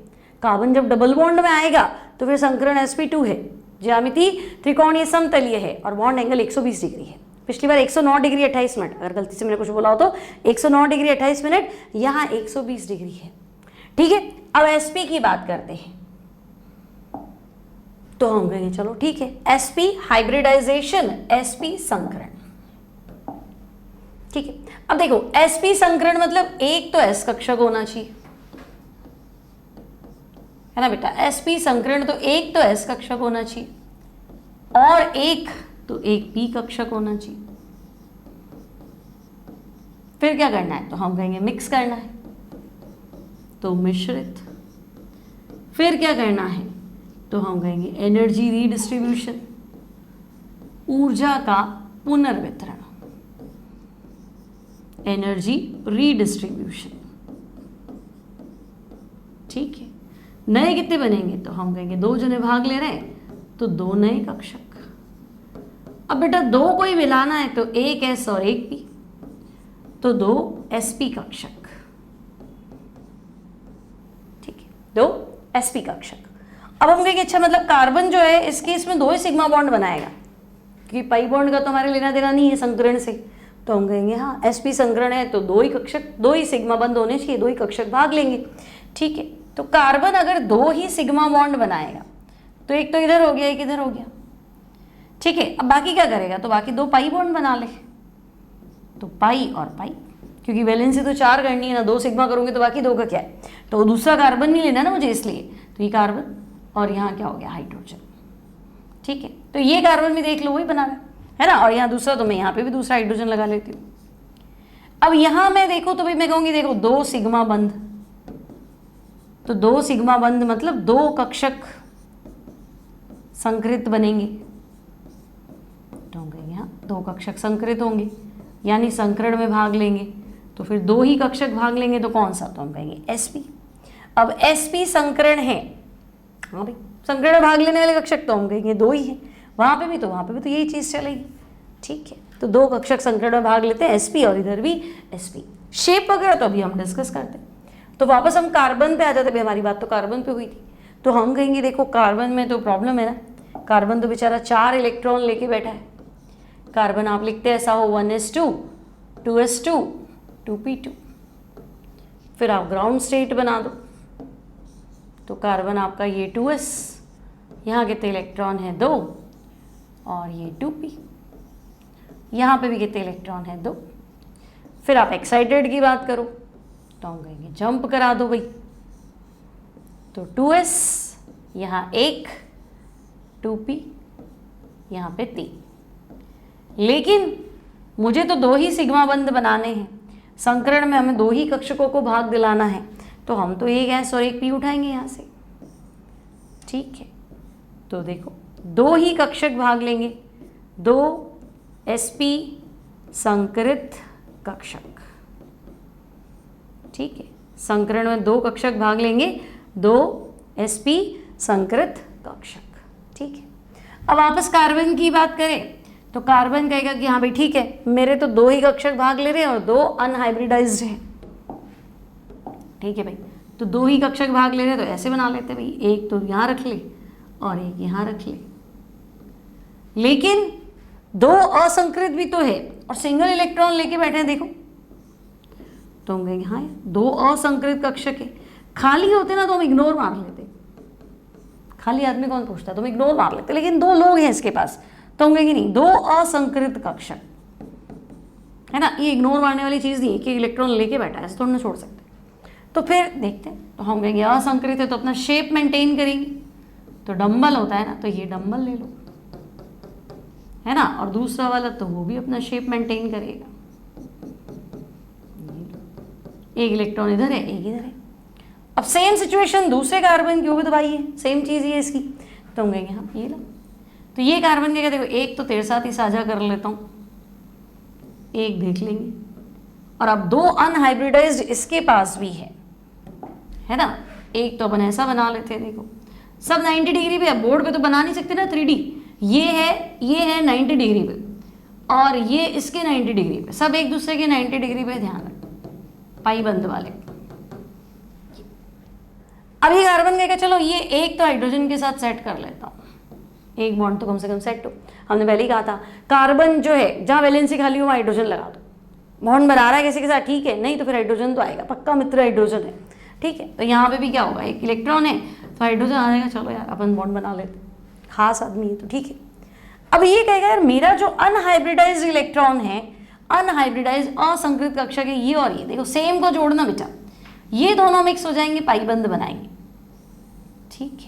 कार्बन जब डबल बॉन्ड में आएगा तो फिर संकरण sp2 है, ज्यामिति त्रिकोणीय समतलीय है और बॉन्ड एंगल 120 डिग्री है। पिछली बार 109 डिग्री 28 मिनट, अगर गलती से मैंने कुछ बोला हो तो 109 डिग्री 28 मिनट, यहाँ 120 डिग्री है, ठीक है। अब sp की बात करते हैं, तो हम कहेंगे चलो ठीक है, sp हाइब्रिडाइजेशन, sp संकरण, ठीक है। अब देखो sp संकरण मतलब एक तो s कक्षक होना चाहिए, है ना बेटा, sp संकरण तो एक तो s कक्षक होना चाहिए और एक p कक्षक होना चाहिए। फिर क्या करना है, तो हम कहेंगे मिक्स करना है, तो मिश्रित। फिर क्या करना है, तो हम कहेंगे एनर्जी रीडिस्ट्रीब्यूशन, ऊर्जा का पुनर्वितरण, एनर्जी रीडिस्ट्रीब्यूशन, ठीक है। नए कितने बनेंगे, तो हम कहेंगे 2 जने भाग ले रहे हैं तो 2 नए कक्षक। अब बेटा 2 को ही मिलाना है तो एक s और एक p, तो 2 sp कक्षक, ठीक है, 2 sp कक्षक। अब हम कहेंगे अच्छा मतलब कार्बन जो है इसके इसमें 2 ही सिग्मा बॉन्ड बनाएगा, क्योंकि पाई बॉन्ड का तो हमारे लेना देना नहीं है संकरण से, तो हम कहेंगे हाँ sp संकरण है तो 2 ही कक्षक, 2 ही सिग्मा बंद होने चाहिए, 2 ही कक्षक भाग लेंगे, ठीक है। तो कार्बन अगर 2 ही सिग्मा बॉन्ड बनाएगा तो एक तो इधर हो गया, एक इधर हो गया, ठीक है। अब बाकी क्या करेगा, तो बाकी 2 पाई बॉन्ड बना ले, तो पाई और पाई, क्योंकि वैलेंसी तो 4 करनी है ना, 2 सिग्मा करूंगे तो बाकी 2 का क्या है, तो दूसरा कार्बन नहीं लेना ना मुझे, इसलिए तो ये कार्बन और यहाँ क्या हो गया, हाइड्रोजन, ठीक है। तो ये कार्बन भी देख लो वही बना रहा है ना, और यहाँ दूसरा, तो मैं यहाँ पे भी दूसरा हाइड्रोजन लगा लेती हूँ। अब यहाँ मैं देखो तो भाई मैं कहूँगी देखो 2 सिग्मा बंध, तो 2 सिग्मा बंध मतलब 2 कक्षक संकृत बनेंगे, तो हम कहेंगे यहाँ 2 कक्षक संकृत होंगे, यानी संकरण में भाग लेंगे, तो फिर 2 ही कक्षक भाग लेंगे, तो कौन सा, तो हम कहेंगे sp। अब sp संकरण है, हाँ भाई संकरण में भाग लेने वाले कक्षक तो हम कहेंगे 2 ही हैं, वहाँ पे भी तो यही चीज़ चलेगी, ठीक है। तो 2 कक्षक संकरण में भाग लेते हैं sp और इधर भी sp। शेप वगैरह तो अभी हम डिस्कस करते हैं, तो वापस हम कार्बन पे आ जाते हैं, हमारी बात तो कार्बन पे हुई थी, तो हम कहेंगे देखो कार्बन में तो प्रॉब्लम है ना, कार्बन तो बेचारा 4 इलेक्ट्रॉन लेके बैठा है। कार्बन आप लिखते हैं ऐसा हो 1s2 2s2 2p2, फिर आप ग्राउंड स्टेट बना दो, तो कार्बन आपका ये 2s, यहाँ कितने इलेक्ट्रॉन है 2, और ये 2p, यहाँ पे भी कितने इलेक्ट्रॉन है 2। फिर आप एक्साइटेड की बात करो तो हम कहेंगे जंप करा दो भाई, तो 2s यहाँ 1, 2p यहाँ पे 3, लेकिन मुझे तो 2 ही सिग्मा बंध बनाने हैं, संकरण में हमें 2 ही कक्षकों को भाग दिलाना है, तो हम तो एक s और एक p उठाएंगे यहाँ से, ठीक है। तो देखो 2 ही कक्षक भाग लेंगे, 2 sp संकृत कक्षक, ठीक है, संकरण में 2 कक्षक भाग लेंगे, 2 sp संकृत कक्षक, ठीक है। अब वापस कार्बन की बात करें तो कार्बन कहेगा कि हाँ भाई ठीक है, मेरे तो 2 ही कक्षक भाग ले रहे हैं और 2 अनहाइब्रिडाइज्ड हैं, ठीक है भाई, तो 2 ही कक्षक भाग ले रहे हैं, तो ऐसे बना लेते भाई, एक तो यहाँ रख ले और एक यहाँ रख ले, लेकिन 2 असंकृत भी तो है और सिंगल इलेक्ट्रॉन लेके बैठे हैं देखो, तो हम कहेंगे हाँ 2 असंकृत कक्षक है, खाली होते ना तो हम इग्नोर मार लेते, खाली आदमी कौन पूछता, तो हम इग्नोर मार लेते, लेकिन 2 लोग हैं इसके पास, तो हम कहेंगे नहीं 2 असंकृत कक्षक, है ना, ये इग्नोर मारने वाली चीज़ नहीं है कि इलेक्ट्रॉन लेके बैठा है, ऐसे थोड़ा ना छोड़ सकते। तो फिर देखते हैं, तो हम कहेंगे असंकृत है तो अपना शेप मेंटेन करेंगे, तो डंबल होता है ना, तो ये डंबल ले लो, है ना, और दूसरा वाला तो वो भी अपना शेप मेंटेन करेगा। एक इलेक्ट्रॉन इधर है, एक इधर है। अब सेम सिचुएशन दूसरे कार्बन की होगी तो भाई है सेम चीज़ ही है इसकी, तो हम कहेंगे हाँ ये लो। तो ये कार्बन क्या कहते हैं, एक तो तेरे साथ ही साझा कर लेता हूँ, एक देख लेंगे, और अब दो अनहाइब्रिडाइज्ड इसके पास भी है ना। एक तो अपन ऐसा बना लेते हैं, देखो सब 90 डिग्री पे, अब बोर्ड पे तो बना नहीं सकते ना 3D, ये है 90 डिग्री पे और ये इसके 90 डिग्री पे, सब एक दूसरे के 90 डिग्री पे, ध्यान रखो पाई बंद वाले। अब ये कार्बन कहेगा चलो ये एक तो हाइड्रोजन के साथ सेट कर लेता हूँ, एक बॉन्ड तो कम से कम सेट हो। हमने पहले ही कहा था कार्बन जो है जहाँ वैलेंसी खाली हो हाइड्रोजन लगा दो, बॉन्ड बना रहा है किसी के साथ ठीक है, नहीं तो फिर हाइड्रोजन तो आएगा, पक्का मित्र हाइड्रोजन है, ठीक है। तो यहाँ पे भी क्या होगा, एक इलेक्ट्रॉन है तो हाइड्रोजन आ जाएगा, चलो यार अपन बॉन्ड बना लेते, खास आदमी है तो ठीक है। अब ये कहेगा यार मेरा जो अनहाइब्रिडाइज्ड इलेक्ट्रॉन है, अनहाइब्रिडाइज्ड असंकृत कक्षा के ये और ये, देखो सेम को जोड़ना बेटा, ये दोनों मिक्स हो जाएंगे, पाई बंद बनाएंगे, ठीक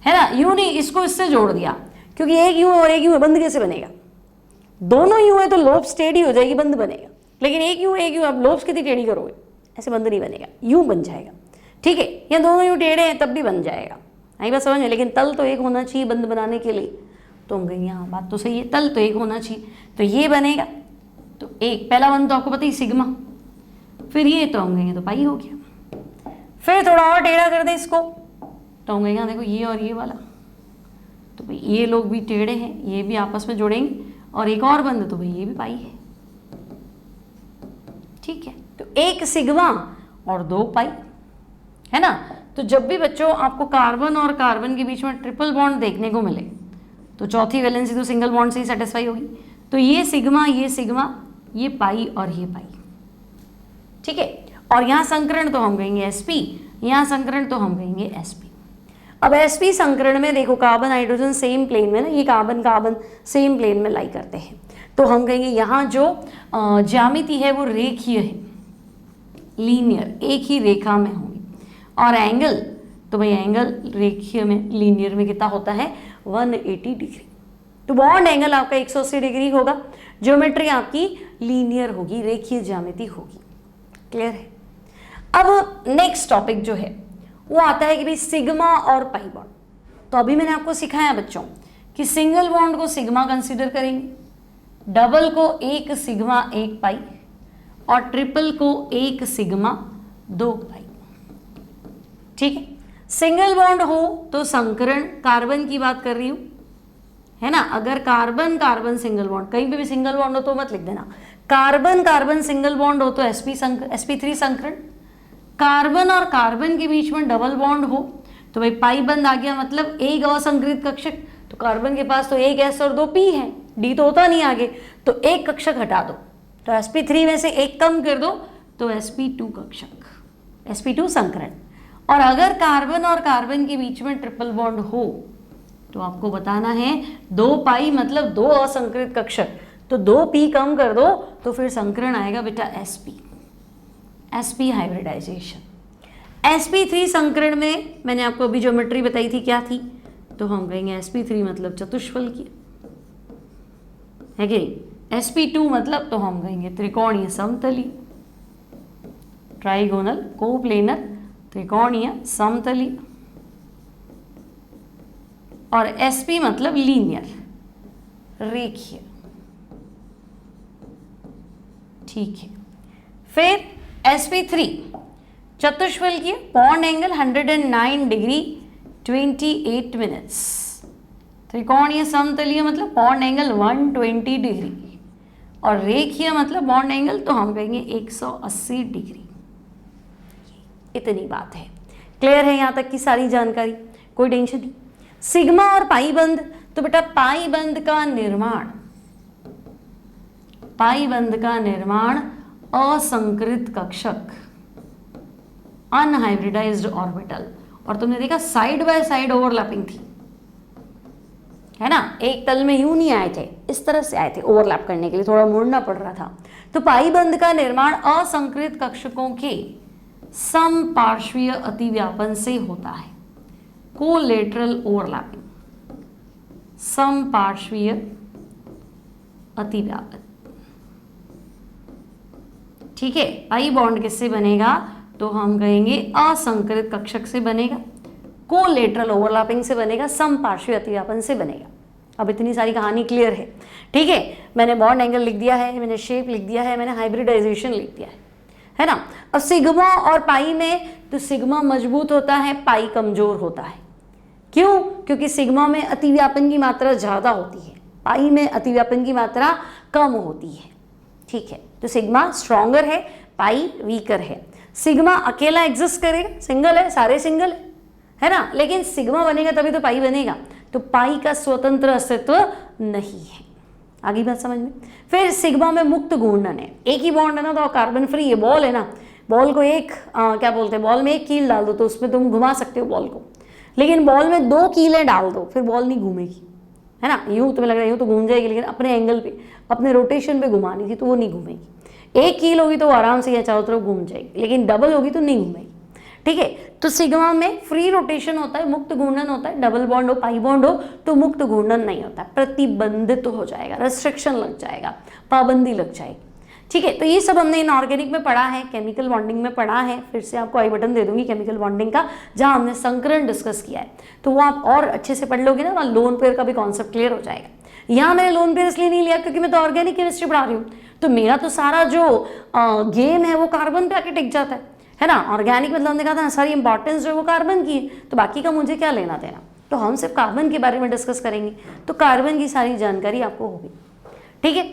है ना। यूं नहीं, इसको इससे जोड़ दिया क्योंकि एक यूं और एक यूं, बंद कैसे बनेगा, दोनों यूं है तो लोब्स टेढ़ी हो जाएगी, बंद बनेगा, लेकिन एक यूं अब लोब्स कितनी टेढ़ी करोगे, ऐसे बंद नहीं बनेगा, यूं बन जाएगा, ठीक है। या दोनों यूं टेढ़े हैं तब भी बन जाएगा, आई बात समझ में, लेकिन तल तो एक होना चाहिए बंद बनाने के लिए, तो हम कहेंगे हाँ बात तो सही है, तल तो एक होना चाहिए, तो ये बनेगा, तो एक पहला बंद तो आपको पता ही सिग्मा, फिर ये तो हम कहेंगे तो पाई हो गया। फिर थोड़ा और टेढ़ा कर दें इसको, तो हम कहेंगे हाँ देखो ये और ये वाला, तो भाई ये लोग भी टेढ़े हैं, ये भी आपस में जोड़ेंगे, और एक और बंद तो भाई ये भी पाई है, ठीक है। तो एक सिग्मा और दो पाई, है ना। तो जब भी बच्चों आपको कार्बन और कार्बन के बीच में ट्रिपल बॉन्ड देखने को मिले तो चौथी वैलेंसी तो सिंगल बॉन्ड से ही सेटिस्फाई होगी, तो ये सिग्मा, ये पाई और ये पाई, ठीक है। और यहाँ संकरण तो हम कहेंगे sp, यहाँ संकरण तो हम कहेंगे sp। अब sp संकरण में देखो कार्बन हाइड्रोजन सेम प्लेन में ना, ये कार्बन कार्बन सेम प्लेन में लाई करते हैं, तो हम कहेंगे यहाँ जो ज्यामिति है वो रेखीय है, लीनियर, एक ही रेखा में होगी, और एंगल तो भाई एंगल रेखीय में लीनियर में कितना होता है 180 डिग्री, तो बॉन्ड एंगल आपका 180 डिग्री होगा, ज्योमेट्री आपकी लीनियर होगी, रेखीय ज्यामिति होगी, क्लियर है। अब नेक्स्ट टॉपिक जो है वो आता है कि भाई सिग्मा और पाई बॉन्ड। तो अभी मैंने आपको सिखाया बच्चों कि सिंगल बॉन्ड को सिग्मा कंसीडर करेंगे, डबल को एक सिग्मा एक पाई, और ट्रिपल को एक सिग्मा दो पाई, ठीक है। सिंगल बॉन्ड हो तो संकरण, कार्बन की बात कर रही हूं, है ना। अगर कार्बन कार्बन सिंगल बॉन्ड, कहीं पे भी सिंगल बॉन्ड हो तो मत लिख देना, कार्बन कार्बन सिंगल बॉन्ड हो तो sp3 संकरण, कार्बन और कार्बन के बीच में डबल बॉन्ड हो तो भाई पाई बंद आ गया, मतलब एक असंकृत कक्षक, तो कार्बन के पास तो एक s और दो p है, d तो होता नहीं आगे, तो एक कक्षक हटा दो, तो sp3 में से एक कम कर दो तो sp2 कक्षक, sp2 संकरण। और अगर कार्बन और कार्बन के बीच में ट्रिपल बॉन्ड हो तो आपको बताना है दो पाई मतलब दो असंकृत कक्षक, तो दो p कम कर दो तो फिर संकरण आएगा बेटा sp हाइब्रिडाइजेशन। sp3 संकरण में मैंने आपको अभी ज्योमेट्री बताई थी क्या थी, तो हम कहेंगे sp3 मतलब चतुष्फल की है कि नहीं, sp2 मतलब तो हम कहेंगे त्रिकोणीय समतली, ट्राइगोनल कोप्लेनर त्रिकोणीय समतली, और sp मतलब लीनियर रेखीय, ठीक है। फिर sp3 चतुष्फल की, बॉन्ड एंगल 109 डिग्री 28 मिनट्स, त्रिकोणीय समतलीय मतलब बॉन्ड एंगल 120 डिग्री, और रेखीय मतलब बॉन्ड एंगल तो हम कहेंगे 180 डिग्री। इतनी बात है, क्लियर है यहाँ तक की सारी जानकारी, कोई टेंशन नहीं। सिग्मा और पाई बंद, तो बेटा पाई बंद का निर्माण असंकृत कक्षक, अनहाइब्रिडाइज्ड ऑर्बिटल, और तुमने देखा साइड बाय साइड ओवरलैपिंग थी, है ना, एक तल में यूं नहीं आए थे, इस तरह से आए थे, ओवरलैप करने के लिए थोड़ा मुड़ना पड़ रहा था। तो पाई बंद का निर्माण असंकृत कक्षकों के समपार्श्वीय अतिव्यापन से होता है। कोलेटरल ओवरलैपिंग, समपार्श्वीय अतिव्यापन। ठीक है, पाई बॉन्ड किससे बनेगा? तो हम कहेंगे असंकरित कक्षक से बनेगा, कोलेटरल ओवरलैपिंग से बनेगा, समपार्श्वीय अतिव्यापन से बनेगा। अब इतनी सारी कहानी क्लियर है। ठीक है, मैंने बॉन्ड एंगल लिख दिया है, मैंने शेप लिख दिया है, मैंने हाइब्रिडाइजेशन लिख दिया है ना। अब सिग्मा और पाई में, तो सिग्मा मजबूत होता है, पाई कमजोर होता है। क्यों? क्योंकि सिग्मा में अतिव्यापन की मात्रा ज्यादा होती है, पाई में अतिव्यापन की मात्रा कम होती है। ठीक है, तो सिग्मा स्ट्रॉन्गर है, पाई वीकर है। सिग्मा अकेला एग्जिस्ट करेगा, सिंगल है, सारे सिंगल है ना, लेकिन सिग्मा बनेगा तभी तो पाई बनेगा, तो पाई का स्वतंत्र अस्तित्व नहीं है। आगे बात समझ में। फिर सिग्मा में मुक्त घूर्णन है, एक ही बॉन्ड है ना, तो कार्बन फ्री है। बॉल है ना, बॉल को एक क्या बोलते हैं, बॉल में एक कील डाल दो तो उसमें तुम घुमा सकते हो बॉल को, लेकिन बॉल में 2 कीलें डाल दो फिर बॉल नहीं घूमेगी, है ना। यूं तुम्हें लग रहा है यूं तो घूम जाएगी, लेकिन अपने एंगल पे, अपने रोटेशन पे घुमानी थी तो वो नहीं घूमेगी। एक कील होगी तो वो आराम से या चारों तरफ घूम जाएगी, लेकिन डबल होगी तो नहीं घूमेगी। ठीक है, तो सिग्मा में फ्री रोटेशन होता है, मुक्त घूर्णन होता है। डबल बॉन्ड हो, पाई बॉन्ड हो तो मुक्त घूर्णन नहीं होता, प्रतिबंधित हो जाएगा, रेस्ट्रिक्शन लग जाएगा, पाबंदी लग जाएगी। ठीक है, तो ये सब हमने इनऑर्गेनिक में पढ़ा है, केमिकल बॉन्डिंग में पढ़ा है। फिर से आपको आई बटन दे दूंगी केमिकल बॉन्डिंग का, जहां हमने संकरण डिस्कस किया है, तो वो आप और अच्छे से पढ़ लोगे ना, वहाँ लोन पेयर का भी कॉन्सेप्ट क्लियर हो जाएगा। यहाँ मैंने लोन पेयर इसलिए नहीं लिया क्योंकि मैं तो ऑर्गेनिक केमिस्ट्री पढ़ा रही हूँ, तो मेरा तो सारा जो गेम है वो कार्बन पे आके टिक जाता है ना। ऑर्गेनिक मतलब हमने कहा था सारी इंपॉर्टेंस जो है वो कार्बन की है, तो बाकी का मुझे क्या लेना देना, तो हम सिर्फ कार्बन के बारे में डिस्कस करेंगे, तो कार्बन की सारी जानकारी आपको होगी। ठीक है,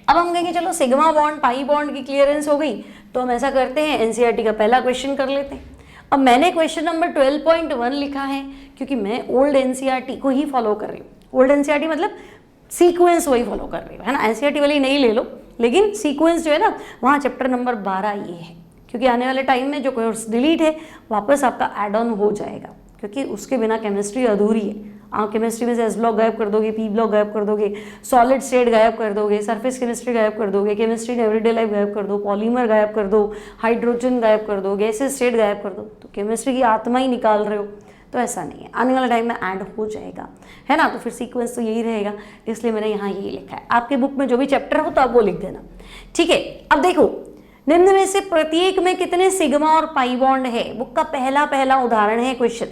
अब हम कहेंगे चलो सिग्मा बॉन्ड पाई बॉन्ड की क्लियरेंस हो गई, तो हम ऐसा करते हैं एनसीईआरटी का पहला क्वेश्चन कर लेते हैं। अब मैंने क्वेश्चन नंबर 12.1 लिखा है क्योंकि मैं ओल्ड एनसीईआरटी को ही फॉलो कर रही हूँ। ओल्ड एनसीईआरटी मतलब सीक्वेंस वही फॉलो कर रही हूँ, है ना। एनसीईआरटी वाली नहीं ले लो, लेकिन सीक्वेंस जो है ना, वहाँ चैप्टर नंबर 12 ये है, क्योंकि आने वाले टाइम में जो कोर्स डिलीट है वापस आपका ऐड ऑन हो जाएगा, क्योंकि उसके बिना केमिस्ट्री अधूरी है। आप केमिस्ट्री में से एस ब्लॉक गायब कर दोगे, पी ब्लॉक गायब कर दोगे, सॉलिड स्टेट गायब कर दोगे, सरफेस केमिस्ट्री गायब कर दोगे, केमिस्ट्री इन एवरीडे लाइफ गायब कर दो, पॉलीमर गायब कर दो, हाइड्रोजन गायब कर दो, गैसेस स्टेट गायब कर दो, तो केमिस्ट्री की आत्मा ही निकाल रहे हो, तो ऐसा नहीं है। आने वाले टाइम में ऐड हो जाएगा, है ना। तो फिर सीक्वेंस तो यही रहेगा, इसलिए मैंने यहाँ यही लिखा है। आपके बुक में जो भी चैप्टर हो तो आप वो लिख देना। ठीक है, अब देखो निम्न में से प्रत्येक में कितने सिग्मा और पाई बॉन्ड है। बुक का पहला उदाहरण है क्वेश्चन,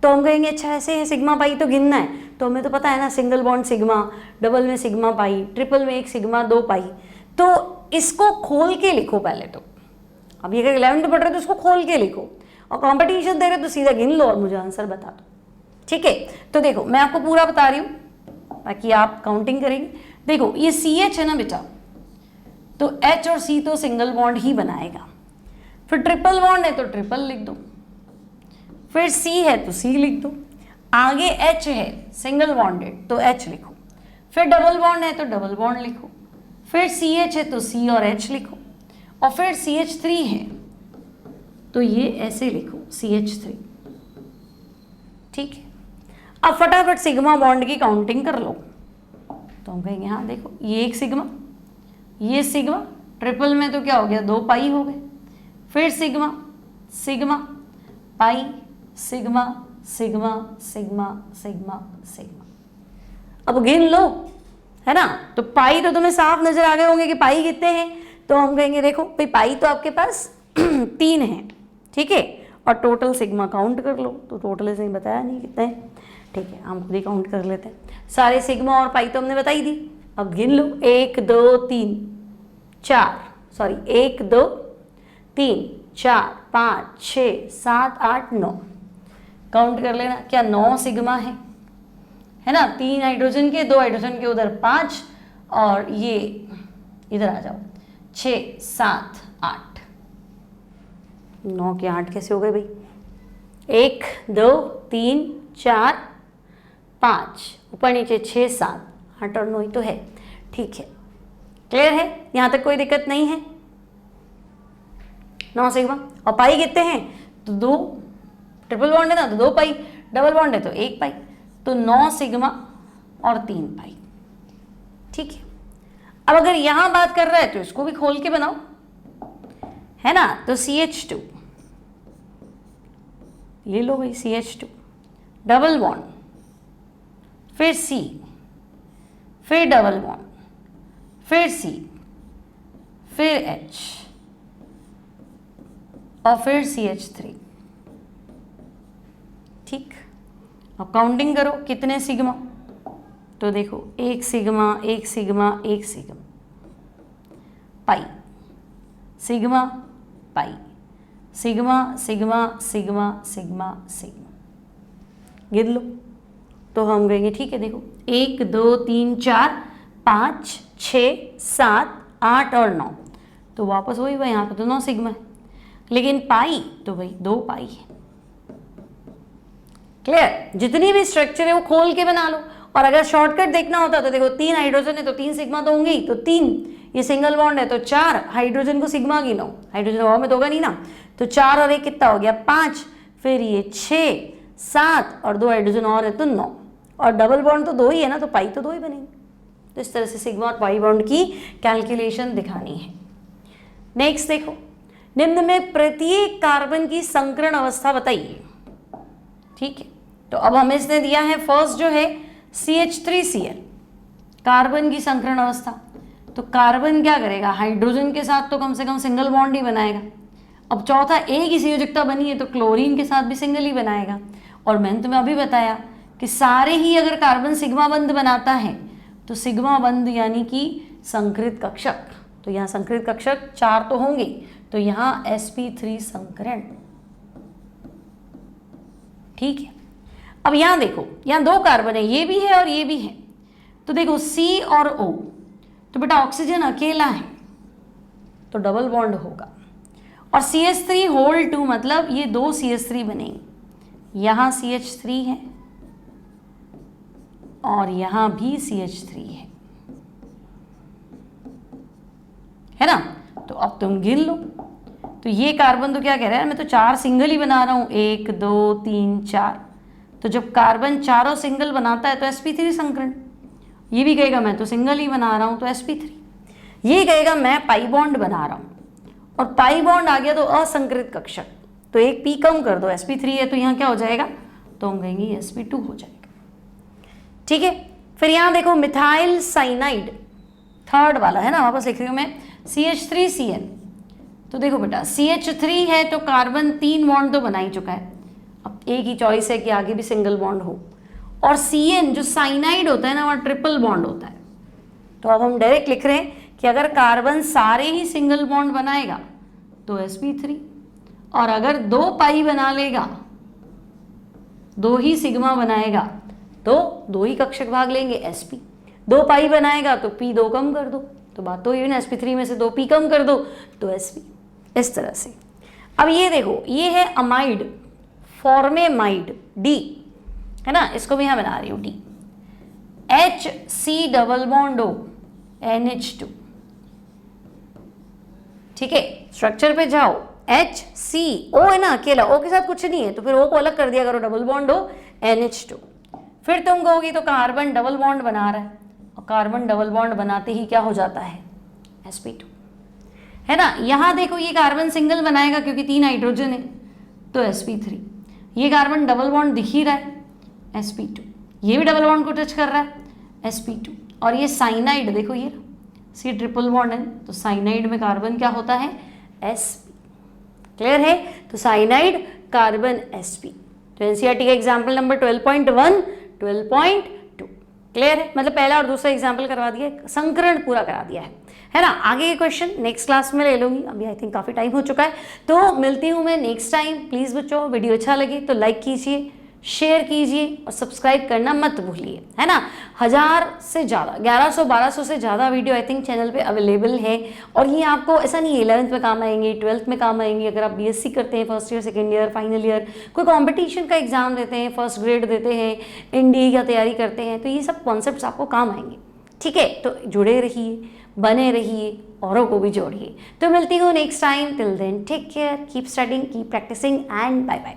तो हम कहेंगे अच्छा ऐसे है, सिग्मा पाई तो गिनना है, तो हमें तो पता है ना, सिंगल बॉन्ड सिग्मा, डबल में सिग्मा पाई, ट्रिपल में एक सिग्मा 2 पाई। तो इसको खोल के लिखो पहले तो। अब ये अगर 11th पढ़ रहे तो इसको खोल के लिखो, और कंपटीशन दे रहे तो सीधा गिन लो और मुझे आंसर बता दो। ठीक है, तो देखो मैं आपको पूरा बता रही हूँ ताकि आप काउंटिंग करेंगे। देखो ये CH है ना बेटा, तो H और C तो सिंगल बॉन्ड ही बनाएगा। फिर ट्रिपल बॉन्ड है तो ट्रिपल लिख दो, फिर C है तो C लिख दो, आगे H है सिंगल बॉन्डेड तो H लिखो, फिर डबल बॉन्ड है तो डबल बॉन्ड लिखो, फिर CH है तो C और H लिखो, और फिर CH3 है तो ये ऐसे लिखो CH3। ठीक है, अब फटाफट सिग्मा बॉन्ड की काउंटिंग कर लो। तो हम कहेंगे हाँ देखो ये एक सिग्मा, ये सिग्मा, ट्रिपल में तो क्या हो गया 2 पाई हो गए, फिर sigma sigma pi sigma sigma sigma sigma sigma. अब गिन लो, है ना। तो पाई तो तुम्हें साफ नजर आ गए होंगे कि पाई कितने हैं, तो हम कहेंगे देखो भाई पाई तो आपके पास 3 है, ठीक है, और टोटल सिग्मा काउंट कर लो, तो टोटल ऐसे ही बताया नहीं कितने हैं। ठीक है, हम खुद ही काउंट कर लेते हैं। सारे सिग्मा और पाई तो हमने बताई दी, अब गिन लो 1 2 3 4, सॉरी 1 2 3 4 5 6 7 8 9, काउंट कर लेना। क्या 9 सिग्मा है ना, 3 हाइड्रोजन के, 2 हाइड्रोजन के उधर 5, और ये इधर आ जाओ 6 7 8, 9 के 8 कैसे हो गए भाई, 1 2 3 4 5, ऊपर नीचे 6 7 8 और 9 ही तो है। ठीक है, क्लियर है, यहाँ तक कोई दिक्कत नहीं है। 9 सिग्मा, और पाई कितने हैं, तो 2, ट्रिपल बॉन्ड है ना तो 2 पाई, डबल बॉन्ड है तो 1 पाई, तो 9 सिग्मा और 3 पाई। ठीक है, अब अगर यहां बात कर रहा है तो इसको भी खोल के बनाओ, है ना। तो CH2 ले लो भाई CH2, डबल बॉन्ड, फिर C, फिर डबल बॉन्ड, फिर C, फिर H और फिर CH3। ठीक, अब काउंटिंग करो कितने सिग्मा, तो देखो एक सिग्मा, एक सिग्मा, एक sigma, pi, sigma, pi, sigma, sigma, sigma, sigma, sigma, गिन लो। तो हम कहेंगे ठीक है, देखो 1 2 3 4 5 6 7 8 और 9, तो वापस वही भाई, यहाँ पे तो 9 सिग्मा है, लेकिन पाई तो भाई 2 पाई है। क्लियर, जितनी भी स्ट्रक्चर है वो खोल के बना लो। और अगर शॉर्टकट देखना होता तो देखो 3 हाइड्रोजन है तो 3 सिग्मा तो होंगे ही, तो 3, ये सिंगल बॉन्ड है तो 4 हाइड्रोजन को सिग्मा गिनो, हाइड्रोजन हवा में तो होगा नहीं ना, तो 4 और 1 कितना हो गया 5, फिर ये 6 7 और 2 हाइड्रोजन और है तो 9, और डबल बॉन्ड तो 2 ही है ना, तो पाई तो 2 ही बनेंगे। तो इस तरह से सिग्मा और पाई बॉन्ड की कैलकुलेशन दिखानी है। नेक्स्ट देखो, निम्न में प्रत्येक कार्बन की संकरण अवस्था बताइए। ठीक है, तो अब हमें इसने दिया है फर्स्ट जो है CH3Cl, कार्बन की संकरण अवस्था। तो कार्बन क्या करेगा, हाइड्रोजन के साथ तो कम से कम सिंगल बॉन्ड ही बनाएगा। अब चौथा एक ही संयोजकता बनी है तो क्लोरीन के साथ भी सिंगल ही बनाएगा। और मैंने तुम्हें अभी बताया कि सारे ही अगर कार्बन सिग्मा बंध बनाता है तो सिग्मा बंध यानी कि संकृत कक्षक, तो यहाँ संकृत कक्षक 4 तो होंगे, तो यहाँ sp3 संकरण। ठीक है, अब यहाँ देखो, यहाँ 2 कार्बन है, ये भी है और ये भी है, तो देखो C और O, तो बेटा ऑक्सीजन अकेला है तो डबल बॉन्ड होगा, और CH3 होल 2 मतलब ये 2 CH3 बनेंगे, यहाँ CH3 है और यहाँ भी CH3 है ना। तो अब तुम गिन लो, तो ये कार्बन तो क्या कह रहा है, मैं तो 4 सिंगल ही बना रहा हूँ, 1 2 3 4, तो जब कार्बन चारों सिंगल बनाता है तो sp3 संकरण। ये भी कहेगा मैं तो सिंगल ही बना रहा हूँ तो sp3, ये कहेगा मैं पाई बॉन्ड बना रहा हूँ, और पाई बॉन्ड आ गया तो असंकृत कक्षक, तो एक p कम कर दो, sp3 है तो यहाँ क्या हो जाएगा, तो हम कहेंगे sp2 हो जाएगा। ठीक है, फिर यहाँ देखो मिथाइल साइनाइड, थर्ड वाला है ना, वापस लिख रही हूँ मैं, CH3Cl, तो देखो बेटा CH3 है तो कार्बन 3 बॉन्ड तो बना ही चुका है, अब एक ही चॉइस है कि आगे भी सिंगल बॉन्ड हो, और Cn जो साइनाइड होता है ना वहाँ ट्रिपल बॉन्ड होता है, तो अब हम डायरेक्ट लिख रहे हैं कि अगर कार्बन सारे ही सिंगल बॉन्ड बनाएगा तो sp3, और अगर 2 पाई बना लेगा, 2 ही सिग्मा बनाएगा तो 2 ही कक्षक भाग लेंगे sp, 2 पाई बनाएगा तो p 2 कम कर दो, तो बात तो ये ना sp3 में से 2 p कम कर दो तो sp, इस तरह से। अब ये देखो, ये है अमाइड, फॉर्मेमाइड D है ना, इसको भी यहाँ बना रही हूँ D, HC double bond O NH2। ठीक है, स्ट्रक्चर पे जाओ, HCO है ना अकेला, O के साथ कुछ नहीं है तो फिर O को अलग कर दिया करो, डबल बॉन्ड O NH2। फिर तुम कहोगी तो कार्बन डबल बॉन्ड बना रहा है, और कार्बन डबल बॉन्ड बनाते ही क्या हो जाता है, sp2 है ना। यहाँ देखो ये कार्बन सिंगल बनाएगा क्योंकि 3 हाइड्रोजन है तो sp3, ये कार्बन डबल बॉन्ड दिख ही रहा है sp2, ये भी डबल बॉन्ड को टच कर रहा है sp2, और ये साइनाइड देखो ये C ट्रिपल बॉन्ड है तो साइनाइड में कार्बन क्या होता है sp। क्लियर है, तो साइनाइड कार्बन sp, तो एनसीईआरटी का एग्जाम्पल नंबर 12.1 12.2 क्लियर है, मतलब पहला और दूसरा एग्जाम्पल करवा दिया, संकरण पूरा करा दिया है ना। आगे के क्वेश्चन नेक्स्ट क्लास में ले लूंगी, अभी आई थिंक काफ़ी टाइम हो चुका है, तो मिलती हूँ मैं नेक्स्ट टाइम। प्लीज़ बच्चों वीडियो अच्छा लगे तो लाइक कीजिए, शेयर कीजिए और सब्सक्राइब करना मत भूलिए, है ना। 1000 से ज़्यादा 1100-1200 से ज़्यादा वीडियो आई थिंक चैनल पे अवेलेबल है, और ये आपको ऐसा नहीं है 11th में काम आएंगे, 12th में काम आएंगे, अगर आप बीएससी करते हैं first year second year final year, कोई कंपटीशन का एग्जाम देते हैं, फर्स्ट ग्रेड देते हैं, एनडीए का तैयारी करते हैं, तो ये सब कॉन्सेप्ट्स आपको काम आएंगे। ठीक है, तो जुड़े रहिए, बने रहिए, औरों को भी जोड़िए। तो मिलती हूँ next time, till then take care, keep studying, keep practising and bye bye.